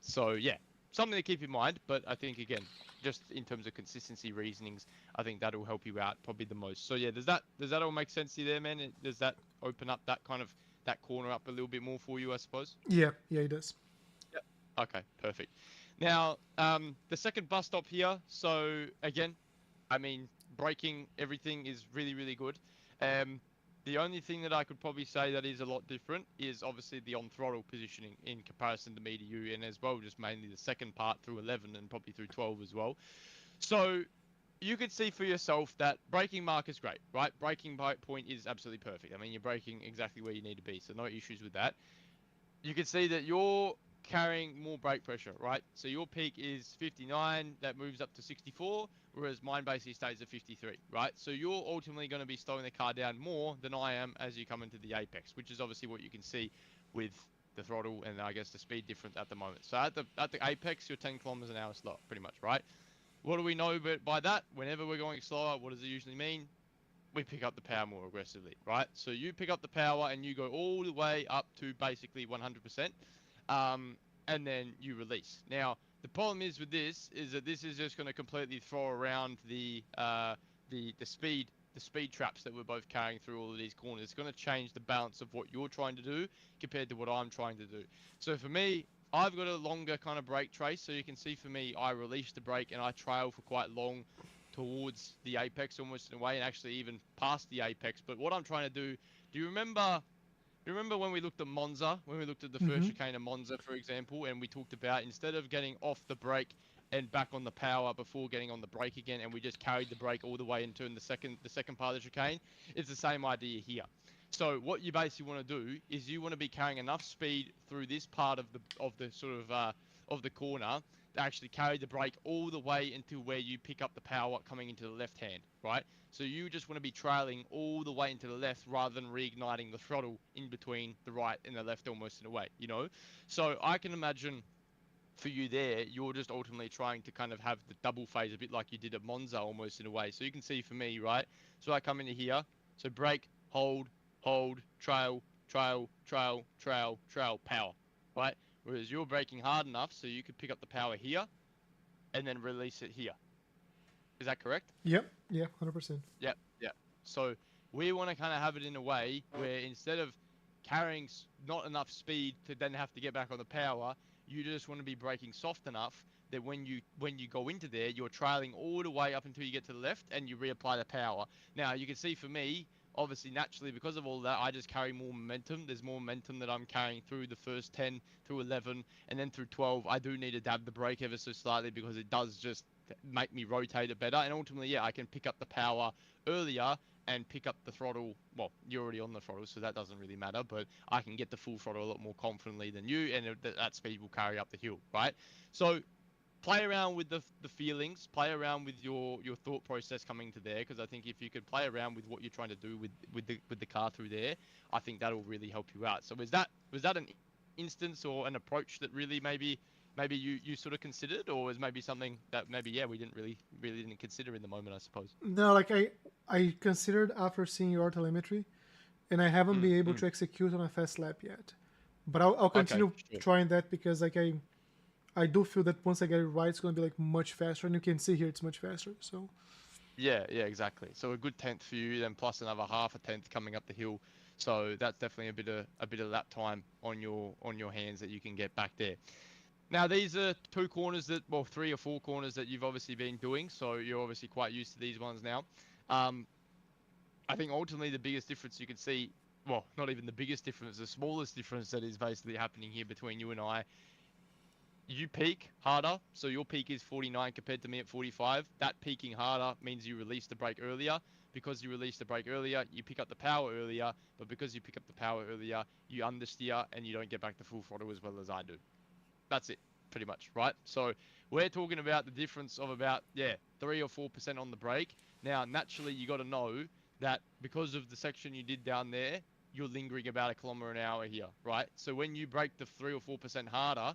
So yeah, something to keep in mind, but I think, again, just in terms of consistency reasonings, I think that'll help you out probably the most. So yeah, does that all make sense to you there, man? Does that open up that corner up a little bit more for you, I suppose? Yeah, it does. Yep. Okay, perfect. Now, the second bus stop here. So again, I mean, braking, everything is really, really good. Um, the only thing that I could probably say that is a lot different is obviously the on-throttle positioning in comparison to me to you, and as well, just mainly the second part through 11 and probably through 12 as well. So you could see for yourself that braking mark is great, right? Braking point is absolutely perfect. I mean, you're braking exactly where you need to be, so no issues with that. You can see that you're carrying more brake pressure, right? So your peak is 59, that moves up to 64, whereas mine basically stays at 53, right? So you're ultimately going to be slowing the car down more than I am as you come into the apex, which is obviously what you can see with the throttle and I guess the speed difference at the moment. So at the apex, you're 10 kilometers an hour slower, pretty much, right? What do we know by that? Whenever we're going slower, what does it usually mean? We pick up the power more aggressively, right? So you pick up the power and you go all the way up to basically 100%, and then you release. Now, the problem is with this is that this is just going to completely throw around the speed traps that we're both carrying through all of these corners. It's going to change the balance of what you're trying to do compared to what I'm trying to do. So for me, I've got a longer kind of brake trace, so you can see for me, I release the brake and I trail for quite long towards the apex almost in a way, and actually even past the apex. But what I'm trying to do you remember when we looked at Monza, when we looked at the first Mm-hmm. chicane of Monza, for example, and we talked about instead of getting off the brake and back on the power before getting on the brake again, and we just carried the brake all the way into the second part of the chicane, it's the same idea here. So what you basically want to do is you want to be carrying enough speed through this part of the sort of the corner to actually carry the brake all the way into where you pick up the power coming into the left hand, right? So you just want to be trailing all the way into the left rather than reigniting the throttle in between the right and the left almost in a way. So I can imagine for you there, you're just ultimately trying to kind of have the double phase a bit like you did at Monza almost in a way. So you can see for me, right? So I come into here, so brake, hold, trail, power, right? Whereas you're braking hard enough so you could pick up the power here and then release it here. Is that correct? Yep. Yeah. 100%. Yep. So we want to kind of have it in a way where instead of carrying not enough speed to then have to get back on the power, you just want to be braking soft enough that when you go into there, you're trailing all the way up until you get to the left and you reapply the power. Now you can see for me, obviously naturally because of all that, I just carry more momentum. There's more momentum that I'm carrying through the first 10 through 11 and then through 12. I do need to dab the brake ever so slightly because it does just make me rotate it better, and ultimately, yeah, I can pick up the power earlier and pick up the throttle. Well, you're already on the throttle, so that doesn't really matter, but I can get the full throttle a lot more confidently than you, and that speed will carry up the hill, right? So play around with the feelings, play around with your thought process coming to there, because I think if you could play around with what you're trying to do with the car through there, I think that'll really help you out. So was that an instance or an approach that really maybe you sort of considered, or was maybe something that maybe we didn't consider in the moment, I suppose? No, like I considered after seeing your telemetry, and I haven't been able Mm. to execute on a fast lap yet. But I'll Okay, continue sure. trying that because like I do feel that once I get it right, it's gonna be like much faster, and you can see here it's much faster. So Yeah, exactly. So a good tenth for you, then plus another half a tenth coming up the hill. So that's definitely a bit of lap time on your hands that you can get back there. Now these are two corners that, well, 3 or 4 corners that you've obviously been doing, so you're obviously quite used to these ones now. Um, I think ultimately the biggest difference you can see, well, not even the biggest difference, the smallest difference that is basically happening here between you and I, you peak harder, so your peak is 49 compared to me at 45. That peaking harder means you release the brake earlier. Because you release the brake earlier, you pick up the power earlier, but because you pick up the power earlier, you understeer and you don't get back to full throttle as well as I do. That's it, pretty much, right? So we're talking about the difference of about, yeah, 3 or 4% on the brake. Now, naturally, you got to know that because of the section you did down there, you're lingering about 1 kilometer an hour here, right? So when you brake the 3 or 4% harder,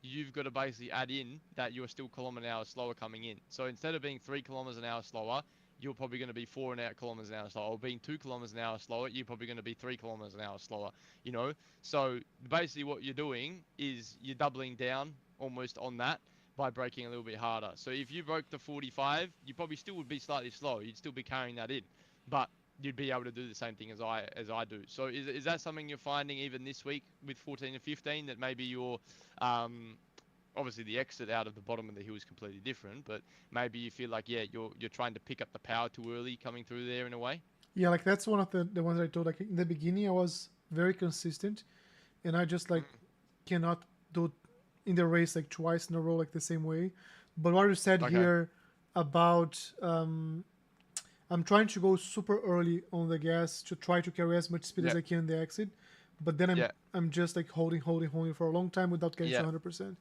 you've got to basically add in that you're still kilometer an hour slower coming in. So instead of being 3 kilometers an hour slower, you're probably going to be 4 kilometers an hour slower. Or being 2 kilometers an hour slower, you're probably going to be 3 kilometers an hour slower. You know, so basically what you're doing is you're doubling down almost on that by braking a little bit harder. So if you broke the 45, you probably still would be slightly slower. You'd still be carrying that in, but you'd be able to do the same thing as I do. So is that something you're finding even this week with 14 and 15 that maybe you're obviously the exit out of the bottom of the hill is completely different, but maybe you feel like, yeah, you're trying to pick up the power too early coming through there in a way? Yeah, like that's one of the ones I told. Like in the beginning, I was very consistent, and I just like Mm, cannot do in the race like twice in a row like the same way. But what you said okay. here about I'm trying to go super early on the gas to try to carry as much speed as Yeah. I can in the exit, but then Yeah. I'm just like holding for a long time without getting to Yeah. 100%.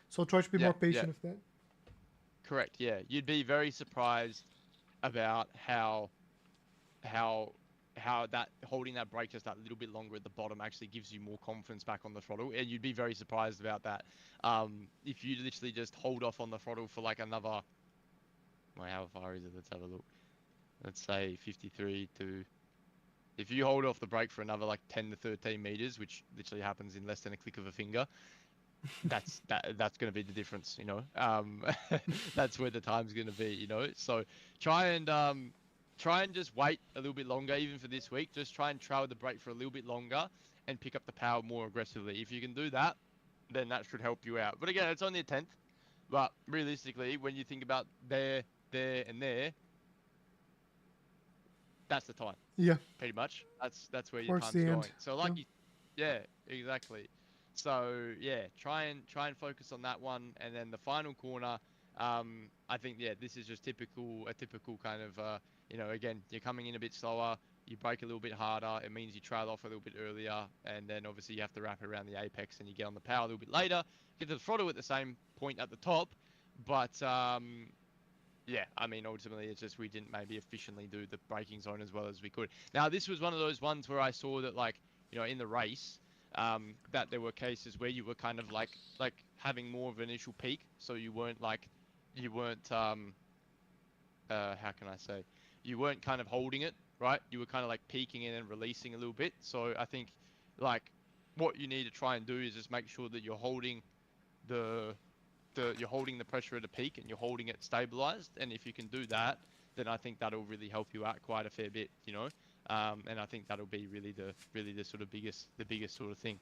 So I'll try to be Yeah. more Yeah. patient with that. Correct. Yeah. You'd be very surprised about how how that holding that brake just that little bit longer at the bottom actually gives you more confidence back on the throttle, and you'd be very surprised about that. If you literally just hold off on the throttle for like another, well, how far is it? Let's have a look. Let's say 53 to, if you hold off the brake for another like 10 to 13 meters, which literally happens in less than a click of a finger, that's going to be the difference, you know. That's where the time's going to be, you know. So try and try and just wait a little bit longer, even for this week. Just try and trail the brake for a little bit longer and pick up the power more aggressively. If you can do that, then that should help you out. But again, it's only a tenth. But realistically, when you think about there, and there, that's the time. Yeah, Pretty much. That's where your towards time's the end. going. So Yeah. like you, yeah, exactly. So yeah, try and focus on that one, and then the final corner. I think, yeah, this is just a typical kind of you know, again, you're coming in a bit slower, you brake a little bit harder. It means you trail off a little bit earlier, and then obviously you have to wrap it around the apex, and you get on the power a little bit later. Get to the throttle at the same point at the top, but yeah, I mean, ultimately, it's just we didn't maybe efficiently do the braking zone as well as we could. Now, this was one of those ones where I saw that, like, you know, in the race, that there were cases where you were kind of like having more of an initial peak, so you weren't, how can I say, you weren't kind of holding it, right? You were kind of like peaking in and releasing a little bit. So I think, like, what you need to try and do is just make sure that you're holding the you're holding the pressure at a peak and you're holding it stabilized. And if you can do that, then I think that'll really help you out quite a fair bit, you know. And I think that'll be really the sort of the biggest sort of thing.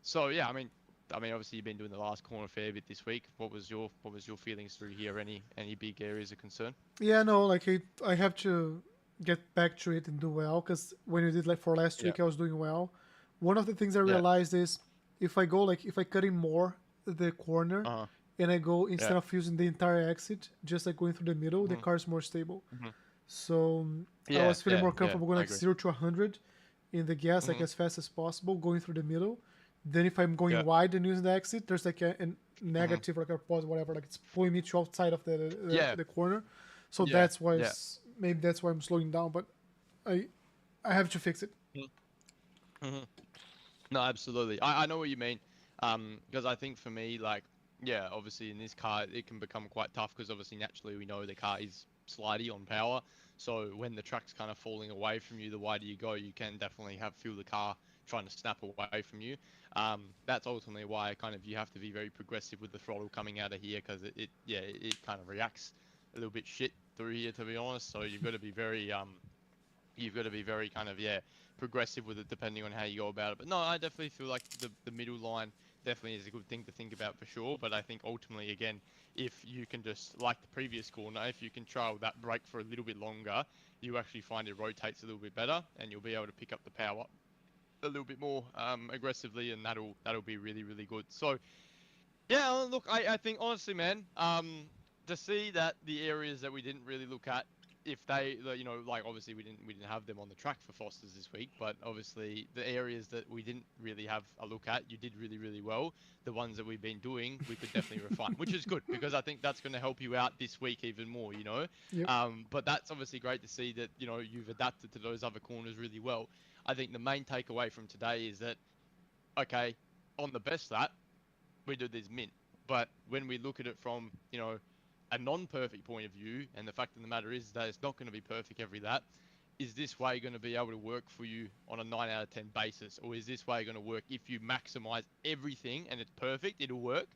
So yeah, I mean, obviously you've been doing the last corner a fair bit this week. What was your feelings through here? Any big areas of concern? Yeah, no, like I have to get back to it and do well because when you did like for last Yeah, week, I was doing well. One of the things I yeah, realized is if I cut in more the corner uh, and I go yeah, instead of using the entire exit, just like going through the middle, the hmm car is more stable. hmm So I yeah, was feeling yeah, more yeah. comfortable going I like agree. 0 to 100 in the gas like Hmm as fast as possible, going through the middle. Then if I'm going Yeah, wide and using the exit, there's like a hmm negative like a positive whatever, like it's pulling me to outside of yeah, the corner. So yeah, that's why yeah. maybe that's why I'm slowing down, but I I have to fix it. Mm-hmm. No, absolutely. I know what you mean. Because I think for me, like, yeah, obviously in this car, it can become quite tough because obviously naturally we know the car is slidey on power. So when the track's kind of falling away from you, the wider you go, you can definitely feel the car trying to snap away from you. That's ultimately why kind of you have to be very progressive with the throttle coming out of here because it kind of reacts a little bit shit through here, to be honest. So you've got to be very you've got to be very kind of progressive with it depending on how you go about it. But no, I definitely feel like the middle line definitely is a good thing to think about for sure. But I think ultimately, again, if you can just, like the previous corner, if you can trial that brake for a little bit longer, you actually find it rotates a little bit better, and you'll be able to pick up the power a little bit more aggressively, and that'll be really, really good. So yeah, look, I think honestly, man, to see that the areas that we didn't really look at, if they, like obviously we didn't have them on the track for Fosters this week, but obviously the areas that we didn't really have a look at, you did really, really well. The ones that we've been doing, we could definitely refine, which is good because I think that's going to help you out this week even more, you know. Yep. But that's obviously great to see that, you've adapted to those other corners really well. I think the main takeaway from today is that, okay, on the best lap, we do this mint. But when we look at it from, a non-perfect point of view, and the fact of the matter is that it's not going to be perfect every lap, is this way going to be able to work for you on a 9 out of 10 basis? Or is this way going to work if you maximize everything and it's perfect, it'll work?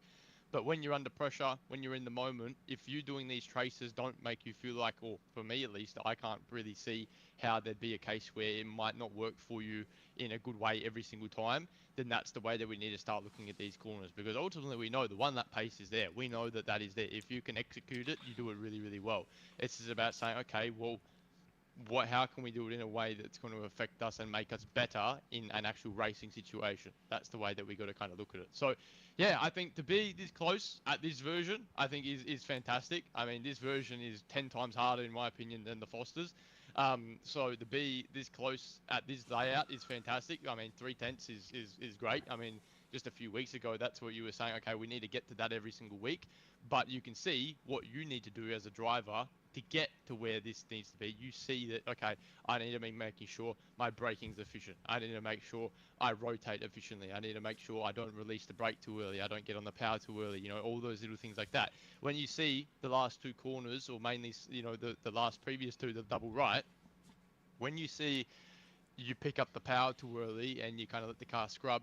But when you're under pressure, when you're in the moment, if you doing these traces don't make you feel like, or for me at least, I can't really see how there'd be a case where it might not work for you in a good way every single time, then that's the way that we need to start looking at these corners. Because ultimately we know the one lap pace is there. We know that that is there. If you can execute it, you do it really, really well. It's just about saying, okay, well, how can we do it in a way that's going to affect us and make us better in an actual racing situation? That's the way that we got to kind of look at it. So yeah, I think to be this close at this version, I think is fantastic. I mean, this version is 10 times harder in my opinion than the Fosters. So to be this close at this layout is fantastic. I mean, 3/10 is great. I mean, just a few weeks ago, that's what you were saying. Okay, we need to get to that every single week. But you can see what you need to do as a driver to get to where this needs to be. You see that, okay, I need to be making sure my braking's efficient. I need to make sure I rotate efficiently. I need to make sure I don't release the brake too early. I don't get on the power too early, all those little things like that. When you see the last two corners, or mainly, the last previous two, the double right, when you see you pick up the power too early and you kind of let the car scrub,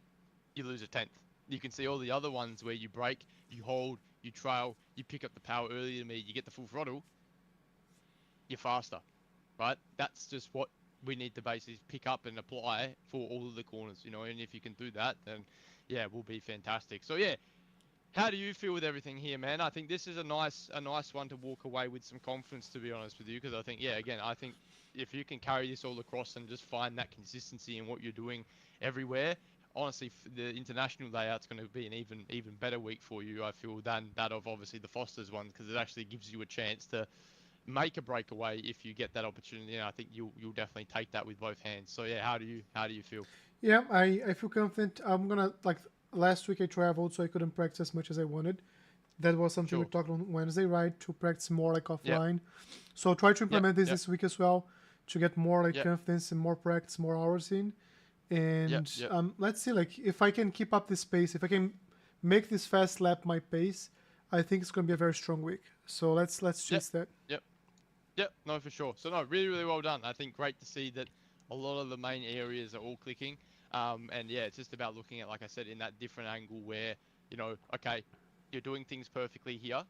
you lose a tenth. You can see all the other ones where you brake, you hold, you trail, you pick up the power earlier than me, you get the full throttle, you're faster, right? That's just what we need to basically pick up and apply for all of the corners, and if you can do that, then yeah, we'll be fantastic. So yeah, how do you feel with everything here, man? I think this is a nice one to walk away with some confidence, to be honest with you, because I think, yeah, again, I think if you can carry this all across and just find that consistency in what you're doing everywhere, honestly, the international layout's going to be an even better week for you, I feel, than that of obviously the Fosters ones, because it actually gives you a chance to make a breakaway if you get that opportunity. And I think you'll definitely take that with both hands. So yeah, how do you feel? Yeah, I feel confident. I'm gonna, like, last week I traveled, so I couldn't practice as much as I wanted. That was something we Sure. talked on Wednesday, right? To practice more like Yep. offline. So I'll try to Yep. implement this Yep. this week as well, to get more like Yep. confidence and more practice, more hours in. Yep. And Yep. let's see, like, if I can keep up this pace, if I can make this fast lap my pace, I think it's gonna be a very strong week. So let's Yep. chase that. Yep. Yep. No, for sure. So no, really, really well done. I think great to see that a lot of the main areas are all clicking. And yeah, it's just about looking at, like I said, in that different angle where, okay, you're doing things perfectly here,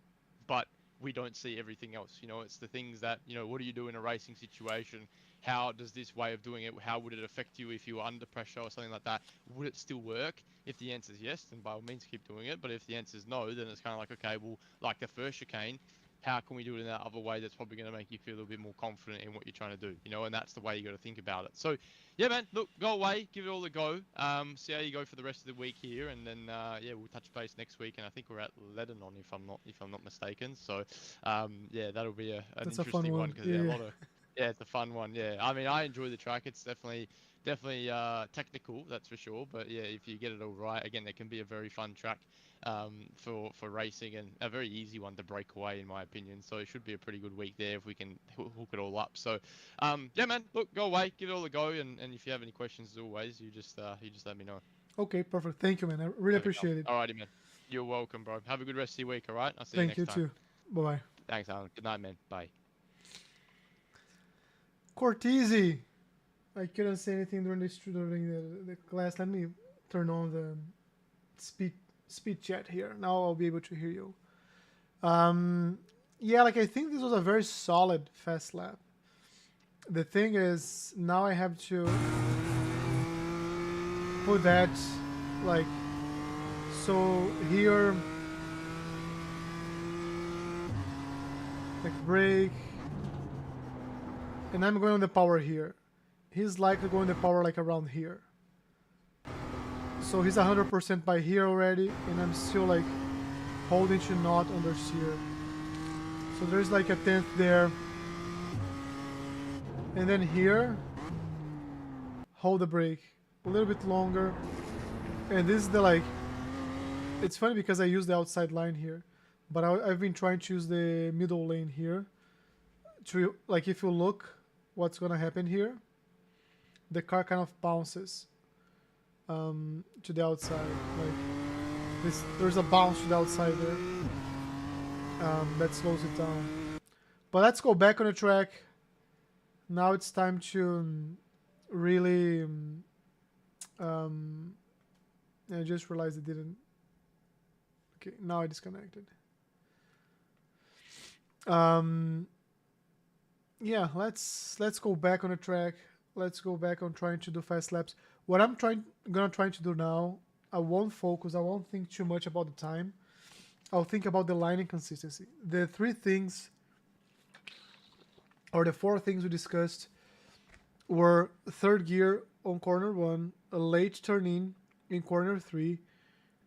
but we don't see everything else. It's the things that, what do you do in a racing situation? How does this way of doing it, how would it affect you if you were under pressure or something like that? Would it still work? If the answer is yes, then by all means keep doing it. But if the answer is no, then it's kind of like, okay, well, like the first chicane, how can we do it in that other way that's probably going to make you feel a little bit more confident in what you're trying to do, and that's the way you got to think about it. So yeah, man, look, go away, give it all a go, see how you go for the rest of the week here, and then yeah, we'll touch base next week, and I think we're at Lebanon if I'm not mistaken. So yeah, that'll be an That's a fun interesting one one. because Yeah, yeah, a yeah. lot of yeah, it's a fun one. Yeah, I mean, I enjoy the track. It's definitely technical, that's for sure. But yeah, if you get it all right, again, it can be a very fun track for racing, and a very easy one to break away, in my opinion. So it should be a pretty good week there if we can hook it all up. So yeah, man, look, go away, give it all a go, and if you have any questions, as always, you just let me know. Okay, perfect. Thank you, man. I really Perfect. appreciate it. Alrighty, man. You're welcome, bro. Have a good rest of your week. All right, I'll see you Thank next you time. too. Bye bye. Thanks, Alan. Good night, man. Bye. Cortese. I couldn't say anything during the class. Let me turn on the speed chat here. Now I'll be able to hear you. Yeah, like, I think this was a very solid fast lap. The thing is, now I have to put that like so here, like brake, and I'm going on the power here. He's likely going the power like around here. So he's 100% by here already, and I'm still like holding to not under steer. So there's like a 10th there. And then here, hold the brake a little bit longer. And this is the like, it's funny because I use the outside line here, but I've been trying to use the middle lane here. To like, if you look, what's gonna happen here? The car kind of bounces to the outside. Like this, there's a bounce to the outside there. That slows it down. But let's go back on the track. Now it's time to really. I just realized it didn't. Okay, now I disconnected. Yeah, let's go back on the track. Let's go back on trying to do fast laps. What I'm gonna try to do now, I won't focus. I won't think too much about the time. I'll think about the line and consistency. The three things, or the four things we discussed, were third gear on corner 1, a late turn in corner 3,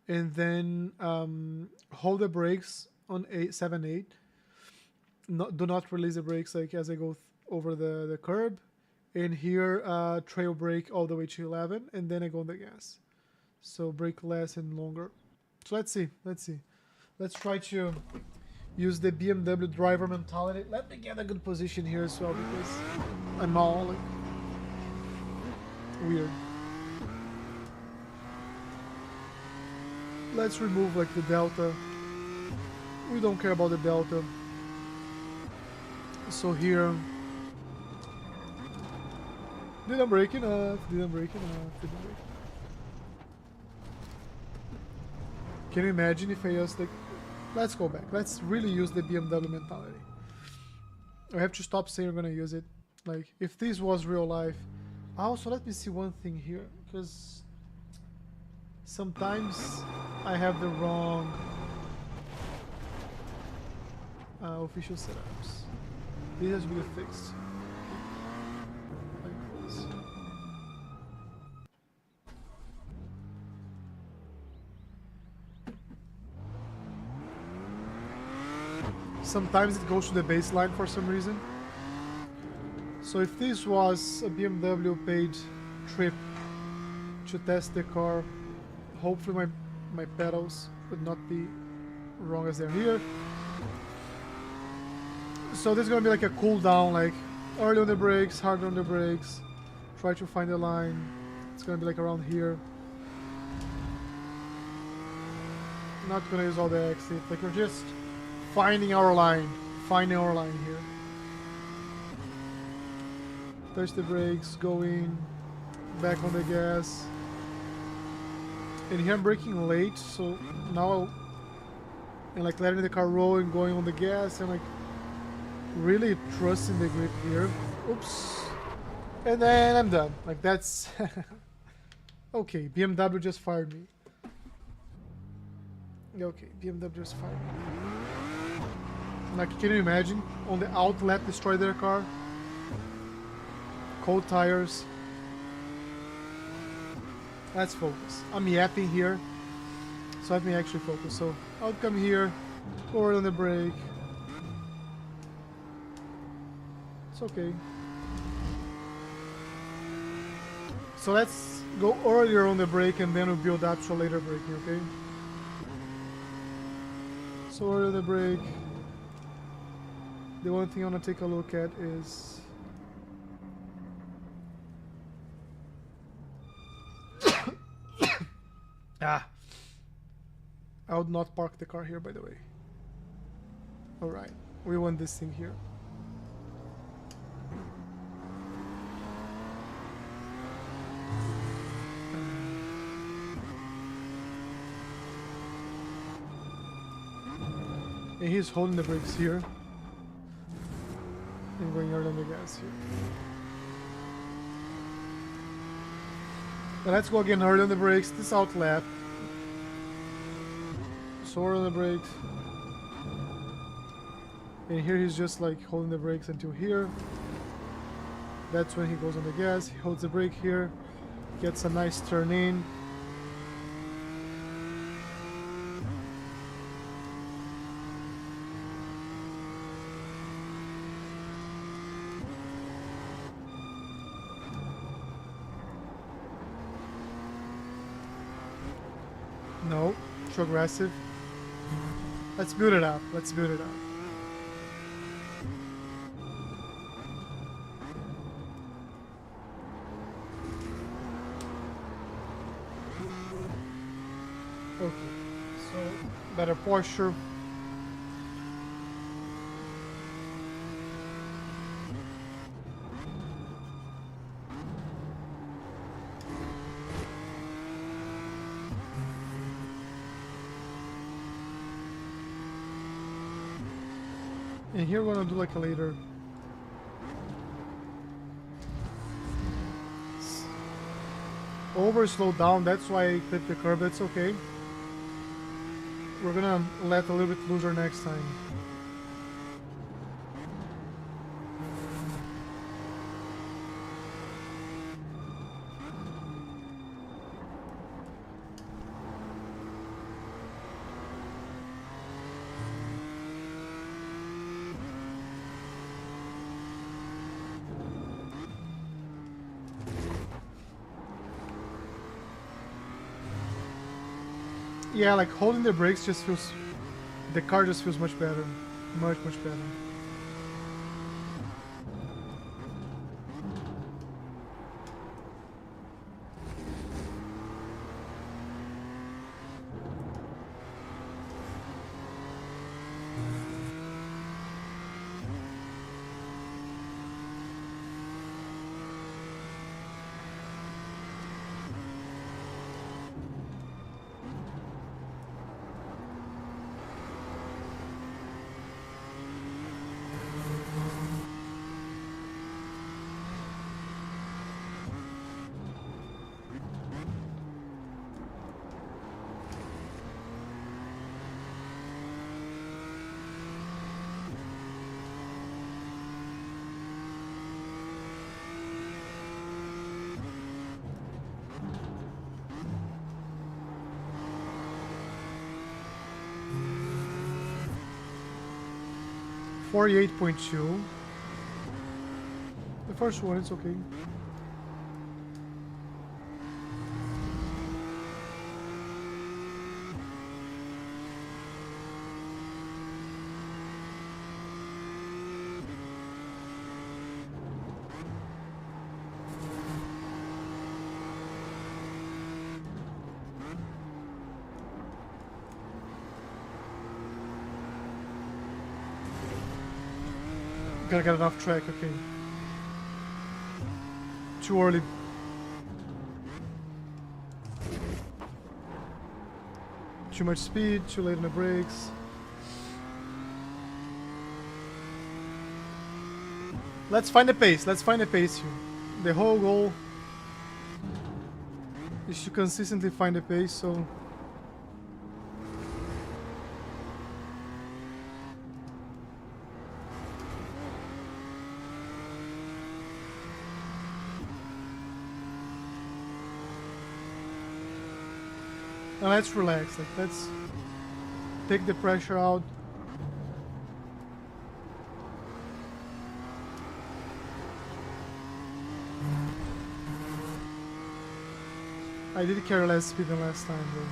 and then hold the brakes on 7, 8. Do not release the brakes like as I go over the curb. And here, trail brake all the way to 11, and then I go on the gas. So brake less and longer. So let's see. Let's try to use the BMW driver mentality. Let me get a good position here as well, because I'm all like weird. Let's remove like the delta. We don't care about the delta. So here, didn't break enough. Can you imagine if I just like, let's go back. Let's really use the BMW mentality. I have to stop saying I'm gonna use it. Like, if this was real life. Also, let me see one thing here, because sometimes I have the wrong official setups. This has to be fixed. Like this. Sometimes it goes to the baseline for some reason. So if this was a BMW paid trip to test the car, hopefully my pedals would not be wrong as they're here. So this is gonna be like a cool down, like early on the brakes, hard on the brakes, try to find the line. It's gonna be like around here. Not gonna use all the exit, like we're just finding our line here. Touch the brakes, go in, back on the gas. And here I'm braking late, so now and like letting the car roll and going on the gas and like really trusting the grip here. Oops. And then I'm done. Like that's okay, BMW just fired me. Okay, BMW just fired me. Like, can you imagine? On the outlet, destroy their car. Cold tires. Let's focus. I'm yapping here, so let me actually focus. So I'll come here, forward on the brake. It's okay. So let's go earlier on the brake and then we'll build up to later braking, okay? So earlier on the brake. The one thing I want to take a look at is I would not park the car here, by the way. Alright, we want this thing here. And he's holding the brakes here. And going hard on the gas. gas here. But let's go again early on the brakes. This out lap. So early on the brakes. And here he's just like holding the brakes until here. That's when he goes on the gas. He holds the brake here. Gets a nice turn in. No, too aggressive. Let's build it up. Let's build it up. Okay, so better posture. And here we're gonna do like a later over slow down. That's why I clipped the curb. That's okay. We're gonna let a little bit looser next time. Yeah, like holding the brakes just feels, the car just feels much better, much better. .2. The first one, it's okay. Gotta get it off track, okay. Too early. Too much speed, too late on the brakes. Let's find the pace, let's find the pace here. The whole goal is to consistently find the pace, so... Now let's relax, like let's take the pressure out. I did carry less speed than last time though.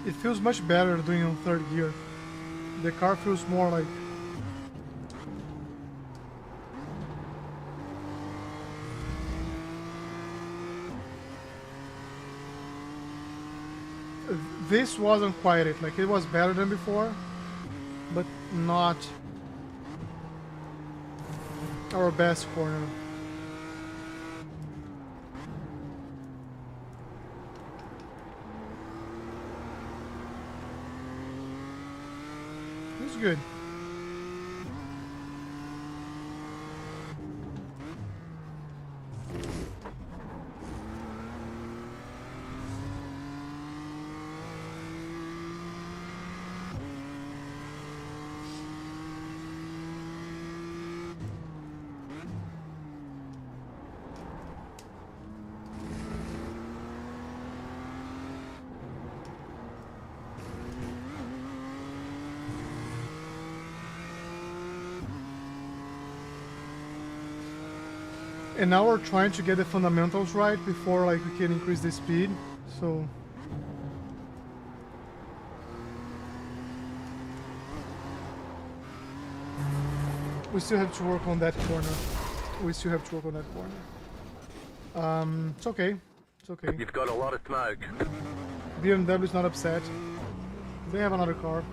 It feels much better doing on third gear. The car feels more like this wasn't quite it. Like, it was better than before, but not our best corner. It was good. And now we're trying to get the fundamentals right before like we can increase the speed. So we still have to work on that corner. It's okay. It's okay. You've got a lot of smoke. BMW is not upset. They have another car.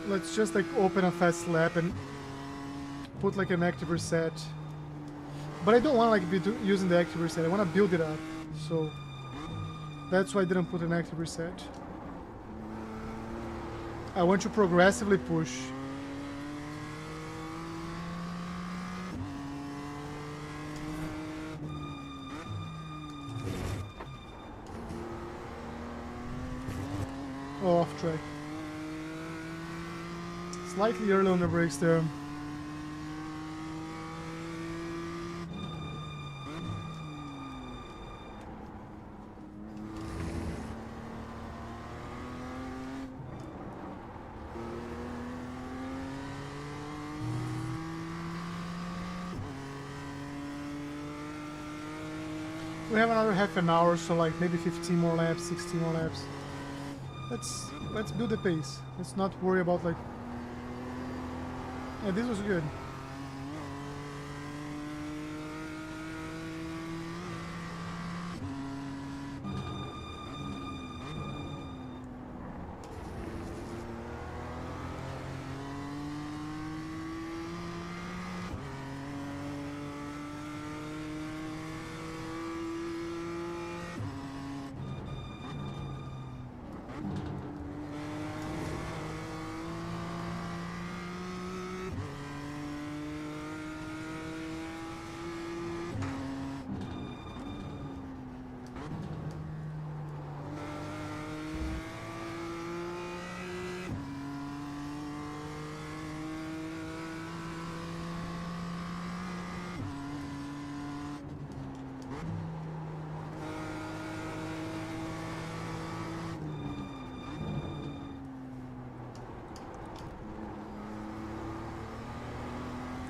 Let's just like open a fast lap and put like an active reset. But I don't want to like be using the active reset. I want to build it up. So that's why I didn't put an active reset. I want to progressively push. Oh, off track. Slightly early on the brakes there. We have another half an hour, so like maybe 15 more laps, 16 more laps. Let's build the pace. Let's not worry about like. Yeah, this was good.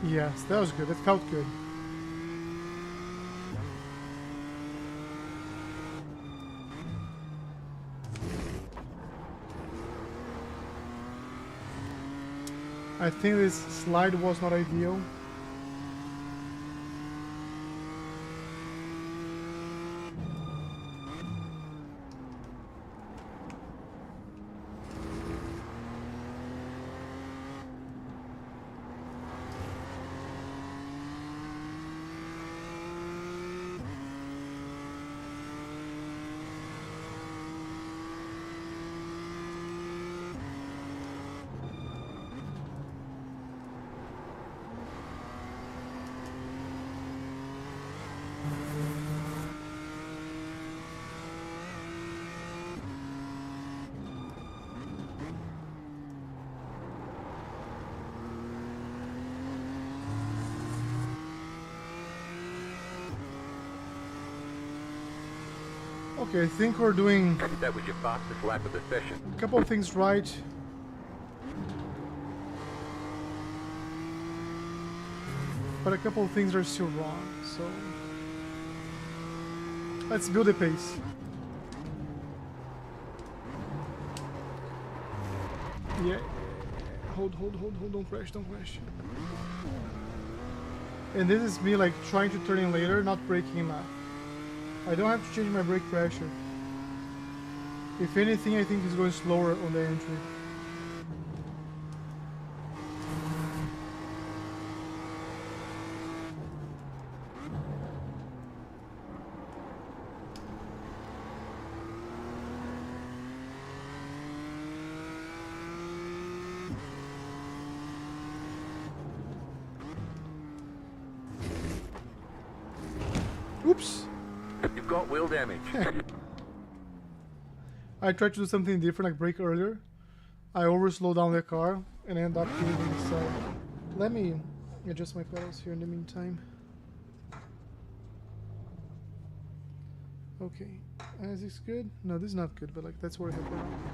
Yes, that was good. That felt good. I think this slide was not ideal. Okay, I think we're doing That was your fastest lap of the session. a couple of things right. but a couple of things are still wrong. So let's build a pace. Yeah. Hold, don't crash, don't crash. And this is me like trying to turn in later, not braking enough. I don't have to change my brake pressure. If anything, I think it's going slower on the entry. Oops! You've got wheel damage. I tried to do something different, like brake earlier. I over slowed down the car and end up hitting the side. Let me adjust my pedals here in the meantime. Okay, is this good? No, this is not good, but like that's where I have around.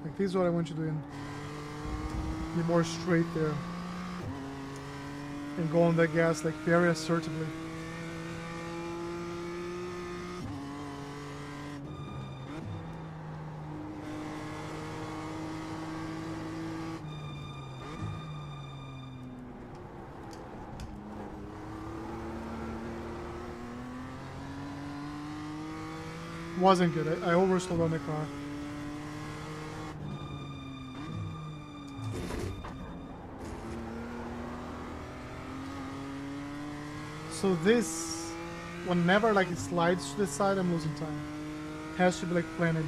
Like this is what I want you to do. Be more straight there. And go on the gas like very assertively. Wasn't good. I overslowed on the car. So this, whenever like it slides to the side, I'm losing time. Has to be like planted.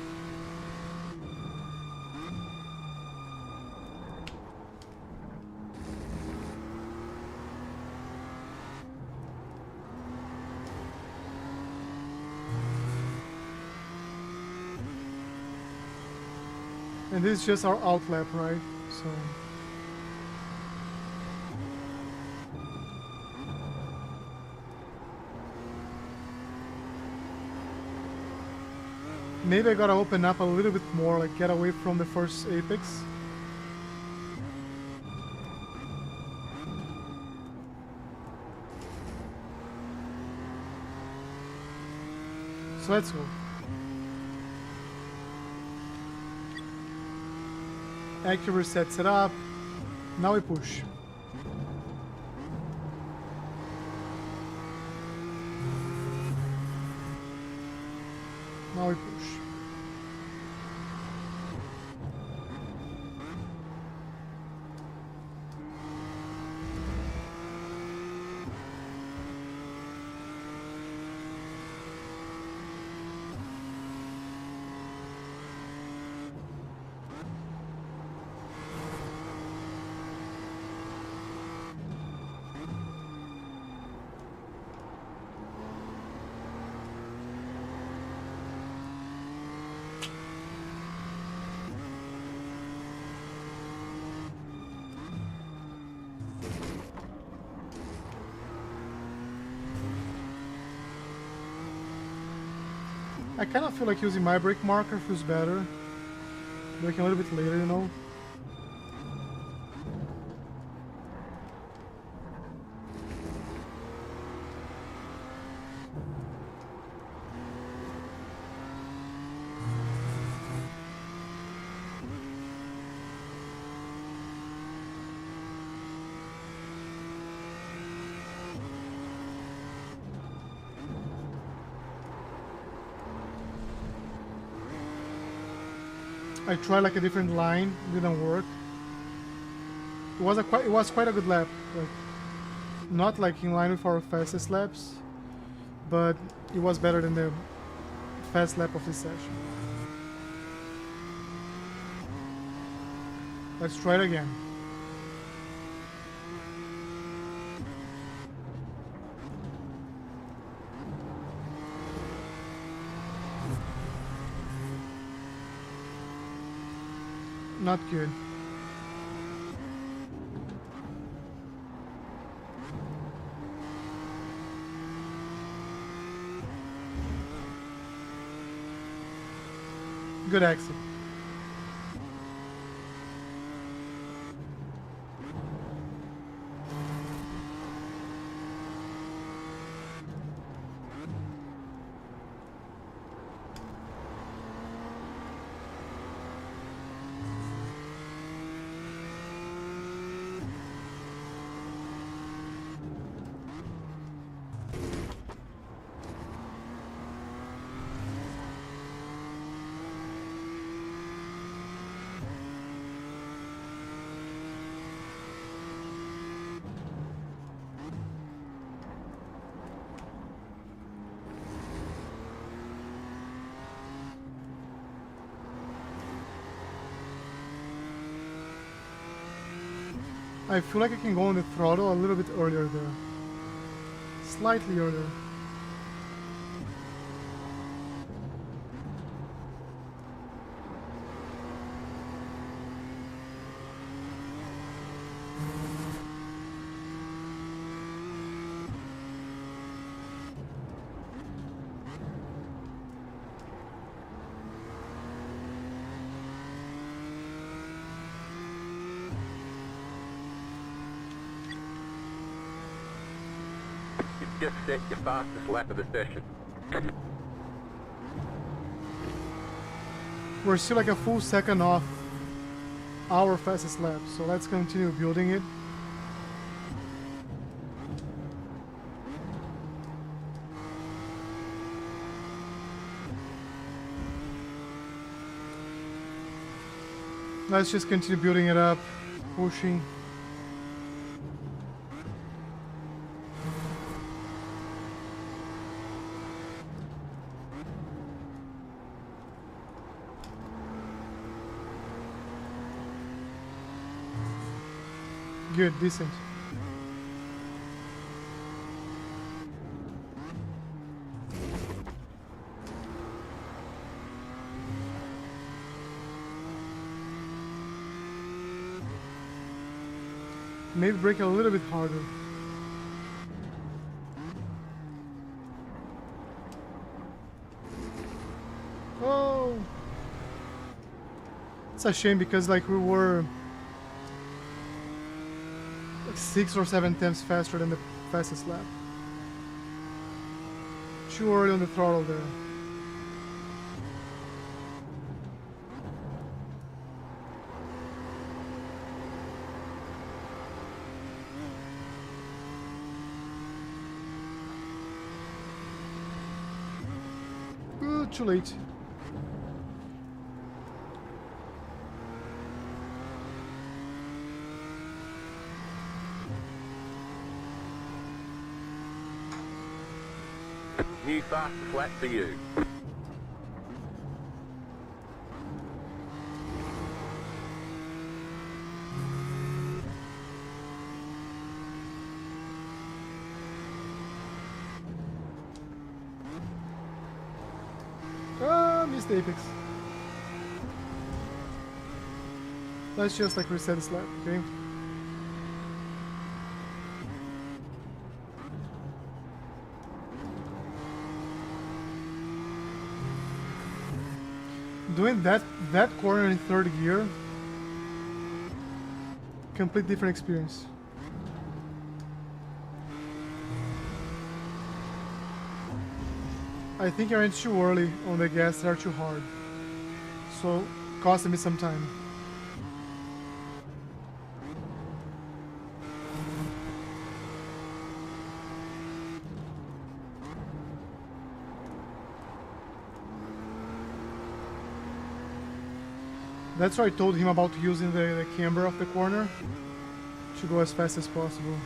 And this is just our outlap, right? So maybe I gotta open up a little bit more, like get away from the first apex. So let's go. Active sets it up. Now we push. Now we push. I kind of feel like using my brake marker feels better. Braking a little bit later, you know. I tried like a different line, didn't work. It was quite a good lap, like not like in line with our fastest laps, but it was better than the fast lap of this session. Let's try it again. Not good. Good exit. I feel like I can go on the throttle a little bit earlier there. Slightly earlier. You've just set your fastest lap of the session. We're still like a full second off our fastest lap, so let's continue building it. Let's just continue building it up, pushing. Good, decent. Maybe brake a little bit harder. Oh! It's a shame because like we were 6 or 7 times faster than the fastest lap. Too early on the throttle there. Too late. New fastest lap for you. Missed the apex. Let's just like reset this lap, okay? Doing that corner in third gear, complete different experience. I think I went too early on the gas, they're too hard. So, costing me some time. That's why I told him about using the camber of the corner to go as fast as possible.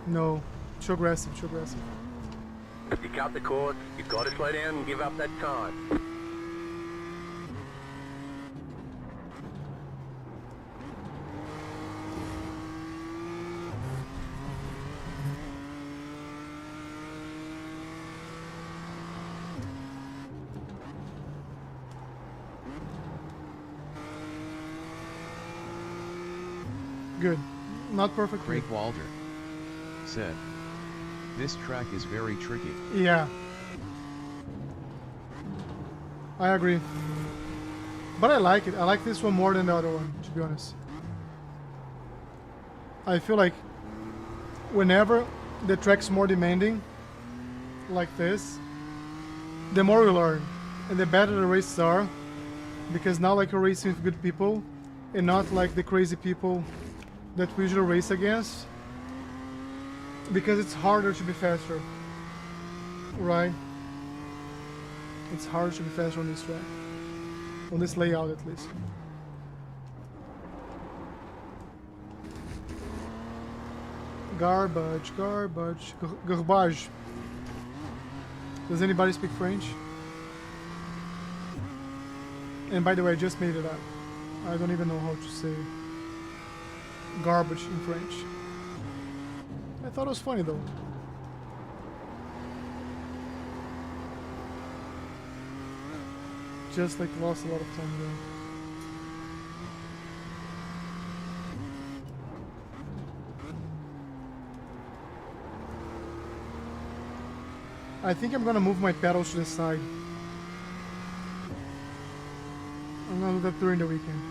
No, too aggressive, too aggressive. If you cut the cord, you've got to slow down and give up that time. Good. Not perfect. Craig Walder said, "This track is very tricky." Yeah. I agree. But I like it. I like this one more than the other one, to be honest. I feel like whenever the track's more demanding, like this, the more we learn. And the better the races are. Because now like you're racing with good people and not like the crazy people that we usually race against. Because it's harder to be faster. Right? It's harder to be faster on this track. On this layout at least. Garbage, garbage, garbage. Does anybody speak French? And by the way, I just made it up. I don't even know how to say garbage in French. I thought it was funny though. Just like lost a lot of time there. I think I'm gonna move my pedals to the side. I'm gonna do that during the weekend.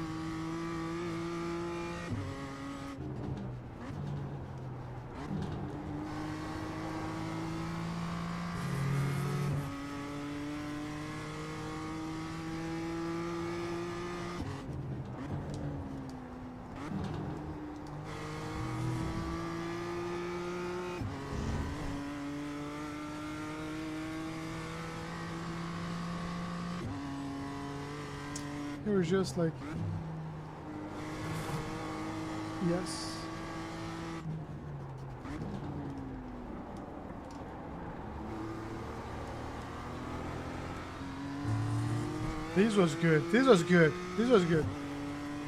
It was just like, yes. This was good. This was good. This was good.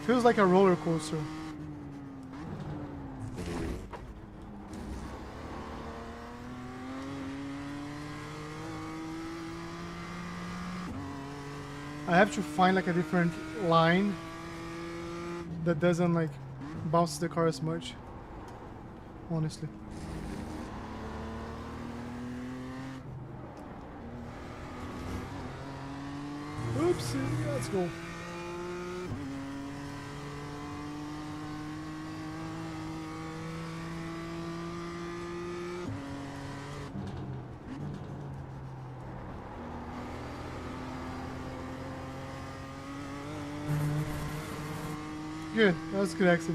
Feels like a roller coaster. I have to find like a different line that doesn't like bounce the car as much, honestly. Oopsie, let's go. Good, that was a good exit.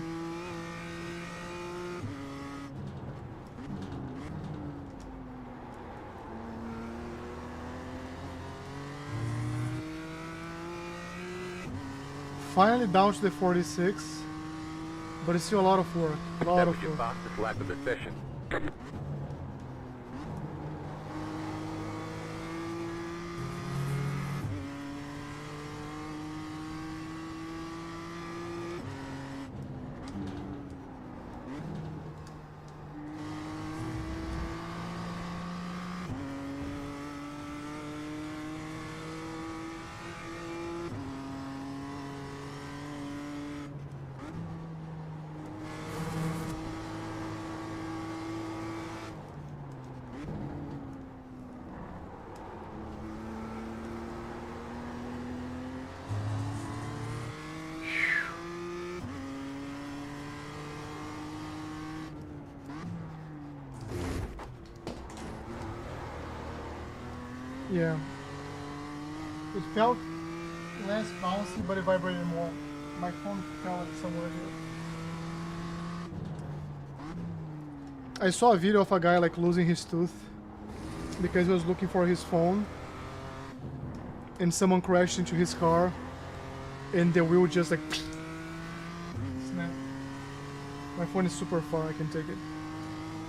Finally down to the 46, but it's still a lot of work. A lot That of was your work. fastest lap of the session. Yeah. It felt less bouncy, but it vibrated more. My phone fell like somewhere here. I saw a video of a guy like losing his tooth because he was looking for his phone and someone crashed into his car and the wheel just like snap. My phone is super far, I can take it.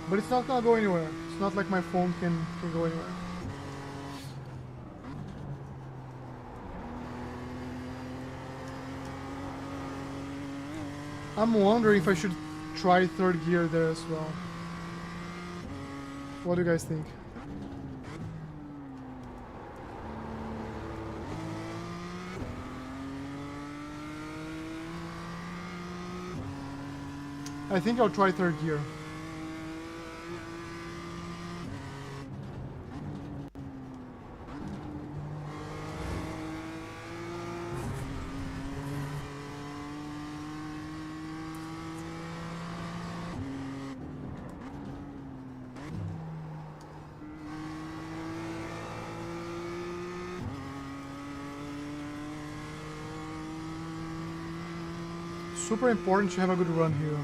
But it's not gonna go anywhere. It's not like my phone can go anywhere. I'm wondering if I should try third gear there as well. What do you guys think? I think I'll try third gear. Super important to have a good run here.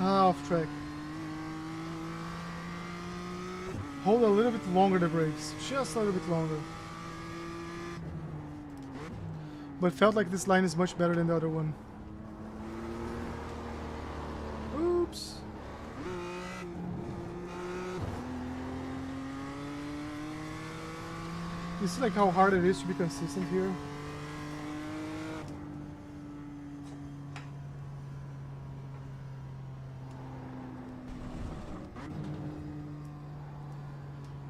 Ah, off track. Hold a little bit longer the brakes, just a little bit longer. But felt like this line is much better than the other one. Oops. You see like how hard it is to be consistent here?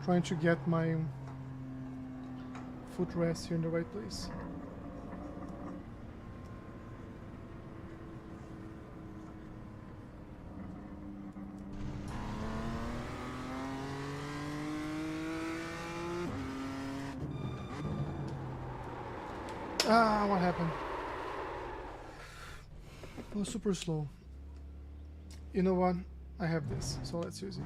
Trying to get my footrest here in the right place. Ah, what happened? It was super slow. You know what? I have this, so let's use it.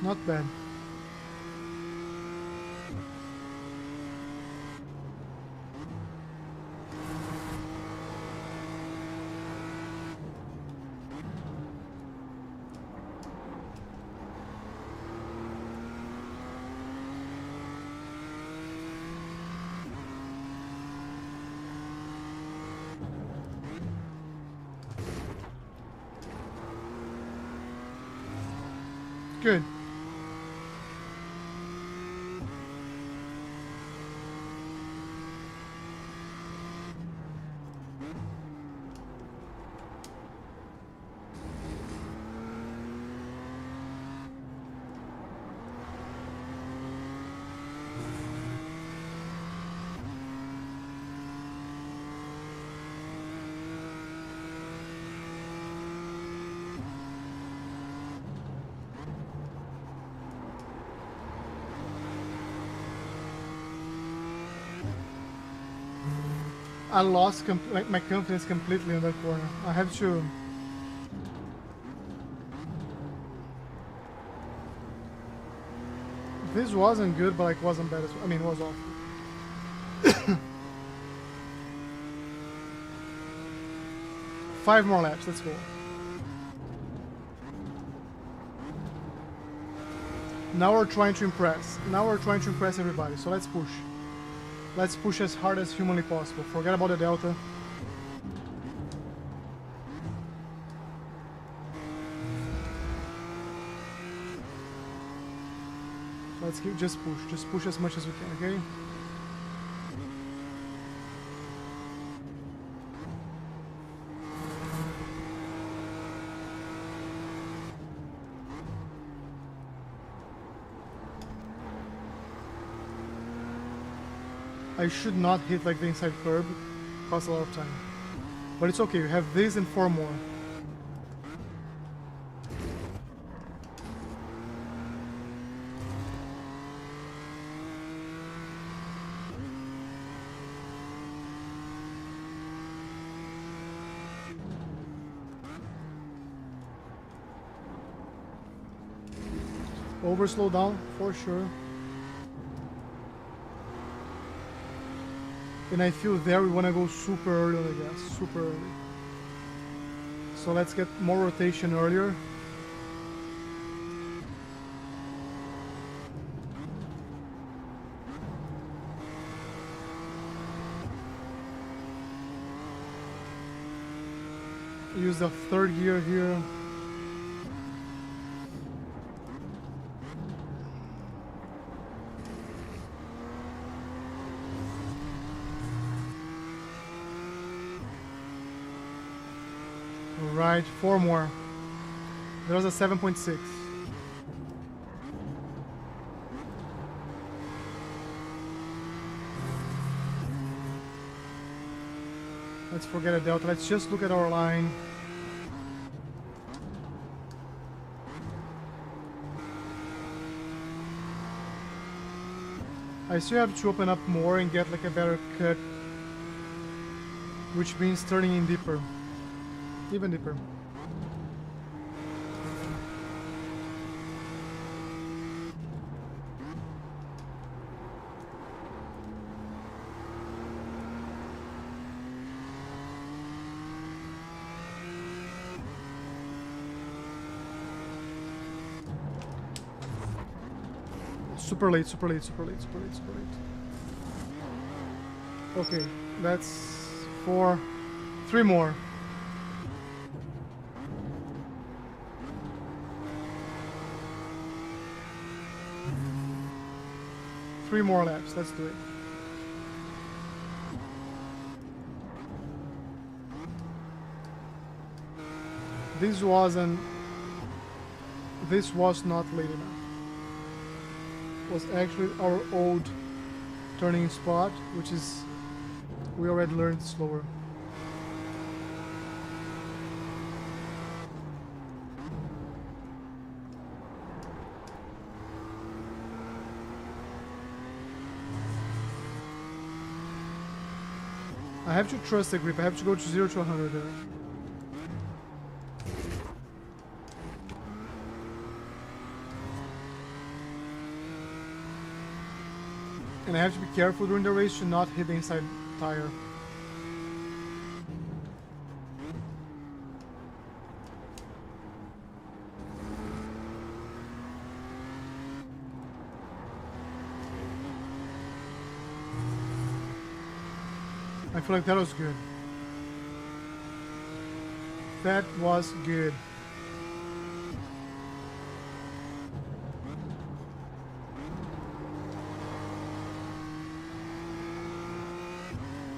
Not bad. Good. I lost my confidence completely in that corner. I have to. This wasn't good, but like wasn't bad as well. I mean, it was awful. 5 more laps. Let's go. Now we're trying to impress. Now we're trying to impress everybody. So let's push. Let's push as hard as humanly possible. Forget about the delta. Let's keep just push as much as we can, okay? I should not hit like the inside curb, costs a lot of time. But it's okay, we have this and 4 more. Over slow down, for sure. And I feel there we want to go super early on the gas, super early. So let's get more rotation earlier. use the third gear here. Alright, 4 more. There's a 7.6. Let's forget a delta. Let's just look at our line. I still have to open up more and get like a better cut, which means turning in deeper, even deeper. Super late, super late, super late, super late, super late. Okay, that's 4. 3 more. Three more laps, let's do it. This was not late enough. Was actually our old turning spot, which is we already learned slower. I have to trust the grip. I have to go to 0 to 100 there. And I have to be careful during the race to not hit the inside tire. I feel like that was good. That was good.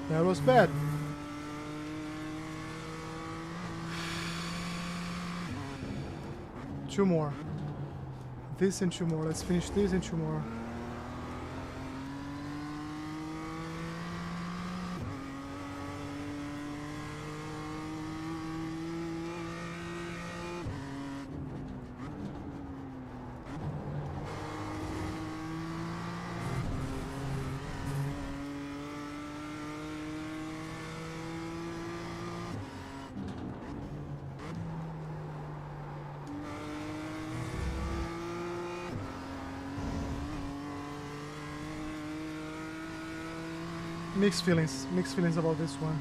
That was bad. Two more. This and 2 more. Let's finish this and 2 more. Mixed feelings about this one.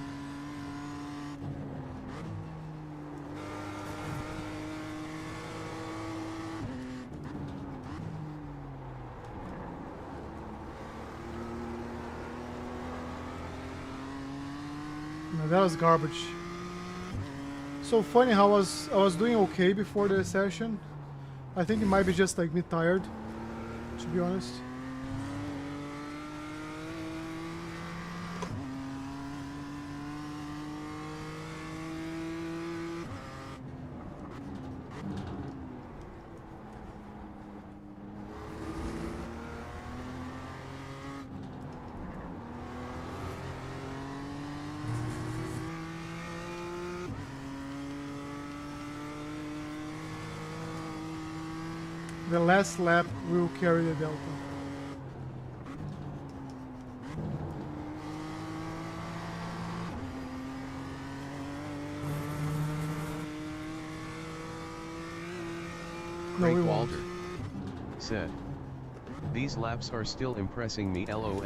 No, that was garbage. So funny how I was doing okay before the session. I think it might be just like me tired, to be honest. The last lap will carry the delta. No, Craig we won't. Walter said, "These laps are still impressing me, lol."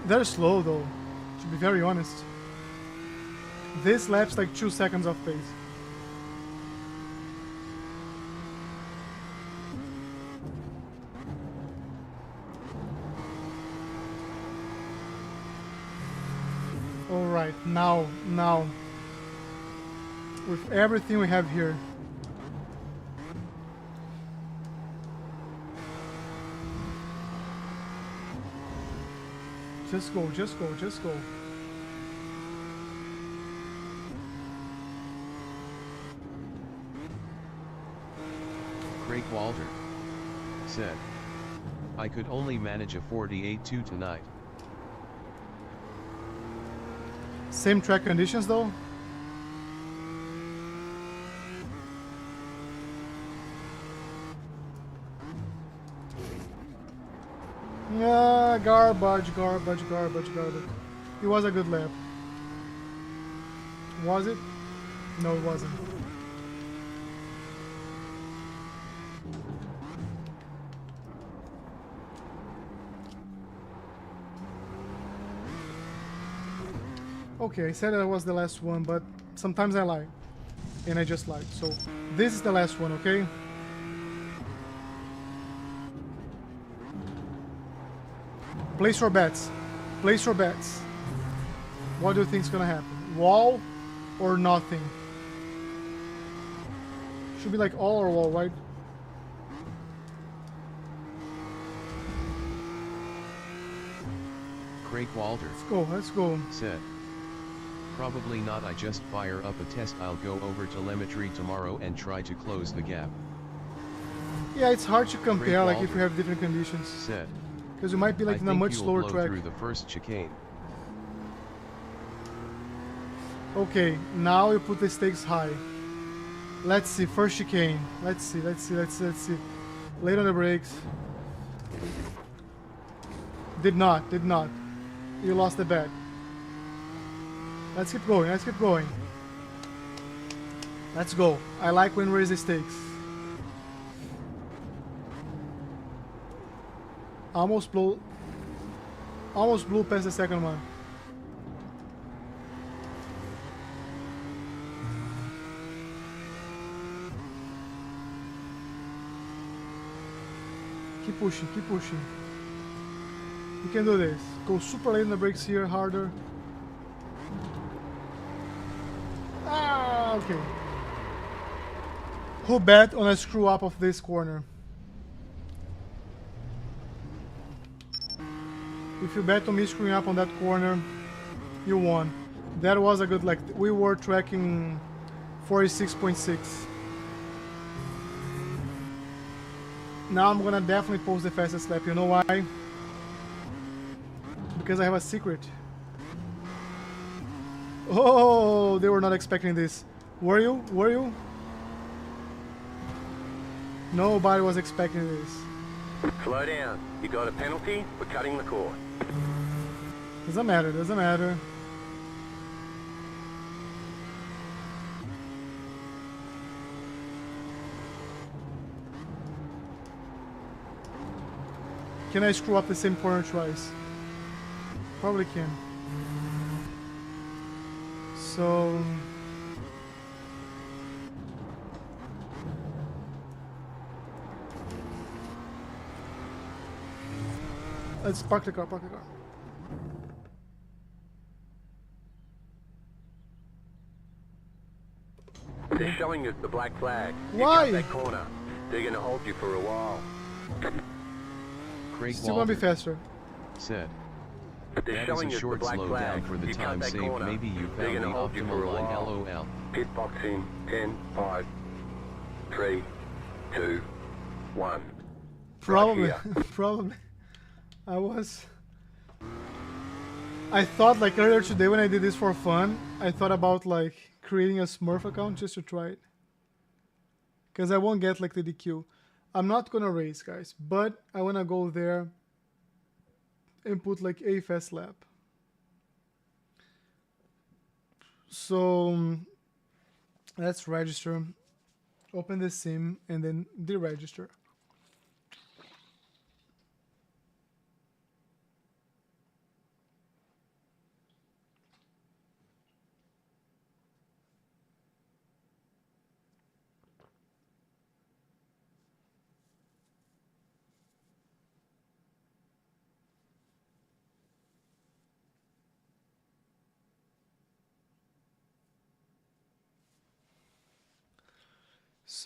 They're slow though, to be very honest. This lap's like 2 seconds off pace. Alright, now. with everything we have here. Just go, just go, just go. Craig Walter said, I could only manage a 48.2 tonight. Same track conditions though? Yeah, garbage, garbage, garbage, garbage. It was a good lap. Was it? No, it wasn't. Okay, I said that was the last one, but sometimes I lie. And I just lied. So, this is the last one, okay? Place your bets. Place your bets. What do you think is gonna happen? Wall or nothing? Should be like all or wall, right? Craig Walter Let's go, let's go. said, probably not. I just fire up a test. I'll go over telemetry tomorrow and try to close the gap. Yeah, it's hard to compare like if Walter you have different conditions. said, Because you might be like I in a think much you'll slower blow track. through the first chicane. Okay, now you put the stakes high. Let's see, first chicane. Let's see, let's see, let's see, let's see. Late on the brakes. Did not, did not. You lost the bet. Let's keep going, let's keep going. Let's go. I like when we raise the stakes. Almost blew past the second one. Keep pushing, keep pushing. You can do this. Go super late in the brakes here, harder. Ah, okay. Who bet on a screw up of this corner? If you bet on me screwing up on that corner, you won. That was a good, like, we were tracking 46.6. Now I'm gonna definitely post the fastest lap. You know why? Because I have a secret. Oh, they were not expecting this. Were you? Were you? Nobody was expecting this. Slow down. You got a penalty for cutting the cord. Doesn't matter, doesn't matter. Can I screw up the same corner twice? Probably can. So... let's park the car, park the car. They're showing us the black flag. Why? You cut that corner. They're gonna hold you for a while. Craig Still wanna be Walter faster. said, They're that is showing a us the short black slowdown flag. for the You cut time that saved. corner. Maybe you They're found the gonna hold you for optimal a line. while. LOL. Pit boxing. 10, 5, 3, 2, 1. Probably, Right here. probably. I thought like earlier today when I did this for fun, I thought about like creating a Smurf account just to try it. Because I won't get like the DQ. I'm not gonna race, guys, but I wanna go there and put like a fast lap. So let's register, open the sim, and then deregister.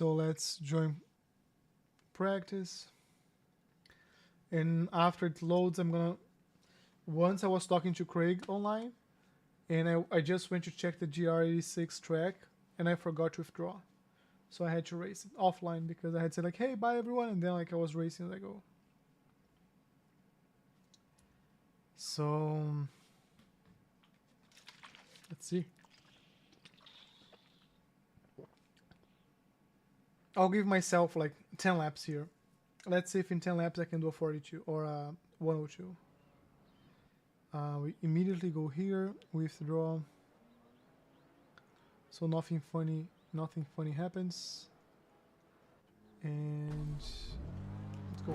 So let's join practice. And after it loads, I'm gonna. Once I was talking to Craig online, and I just went to check the GR86 track, and I forgot to withdraw. So I had to race it offline because I had said like, hey, bye everyone, and then like I was racing as I go. So let's see. I'll give myself like 10 laps here. Let's see if in 10 laps I can do a 42 or a 102. We immediately go here, withdraw. So nothing funny happens. And let's go.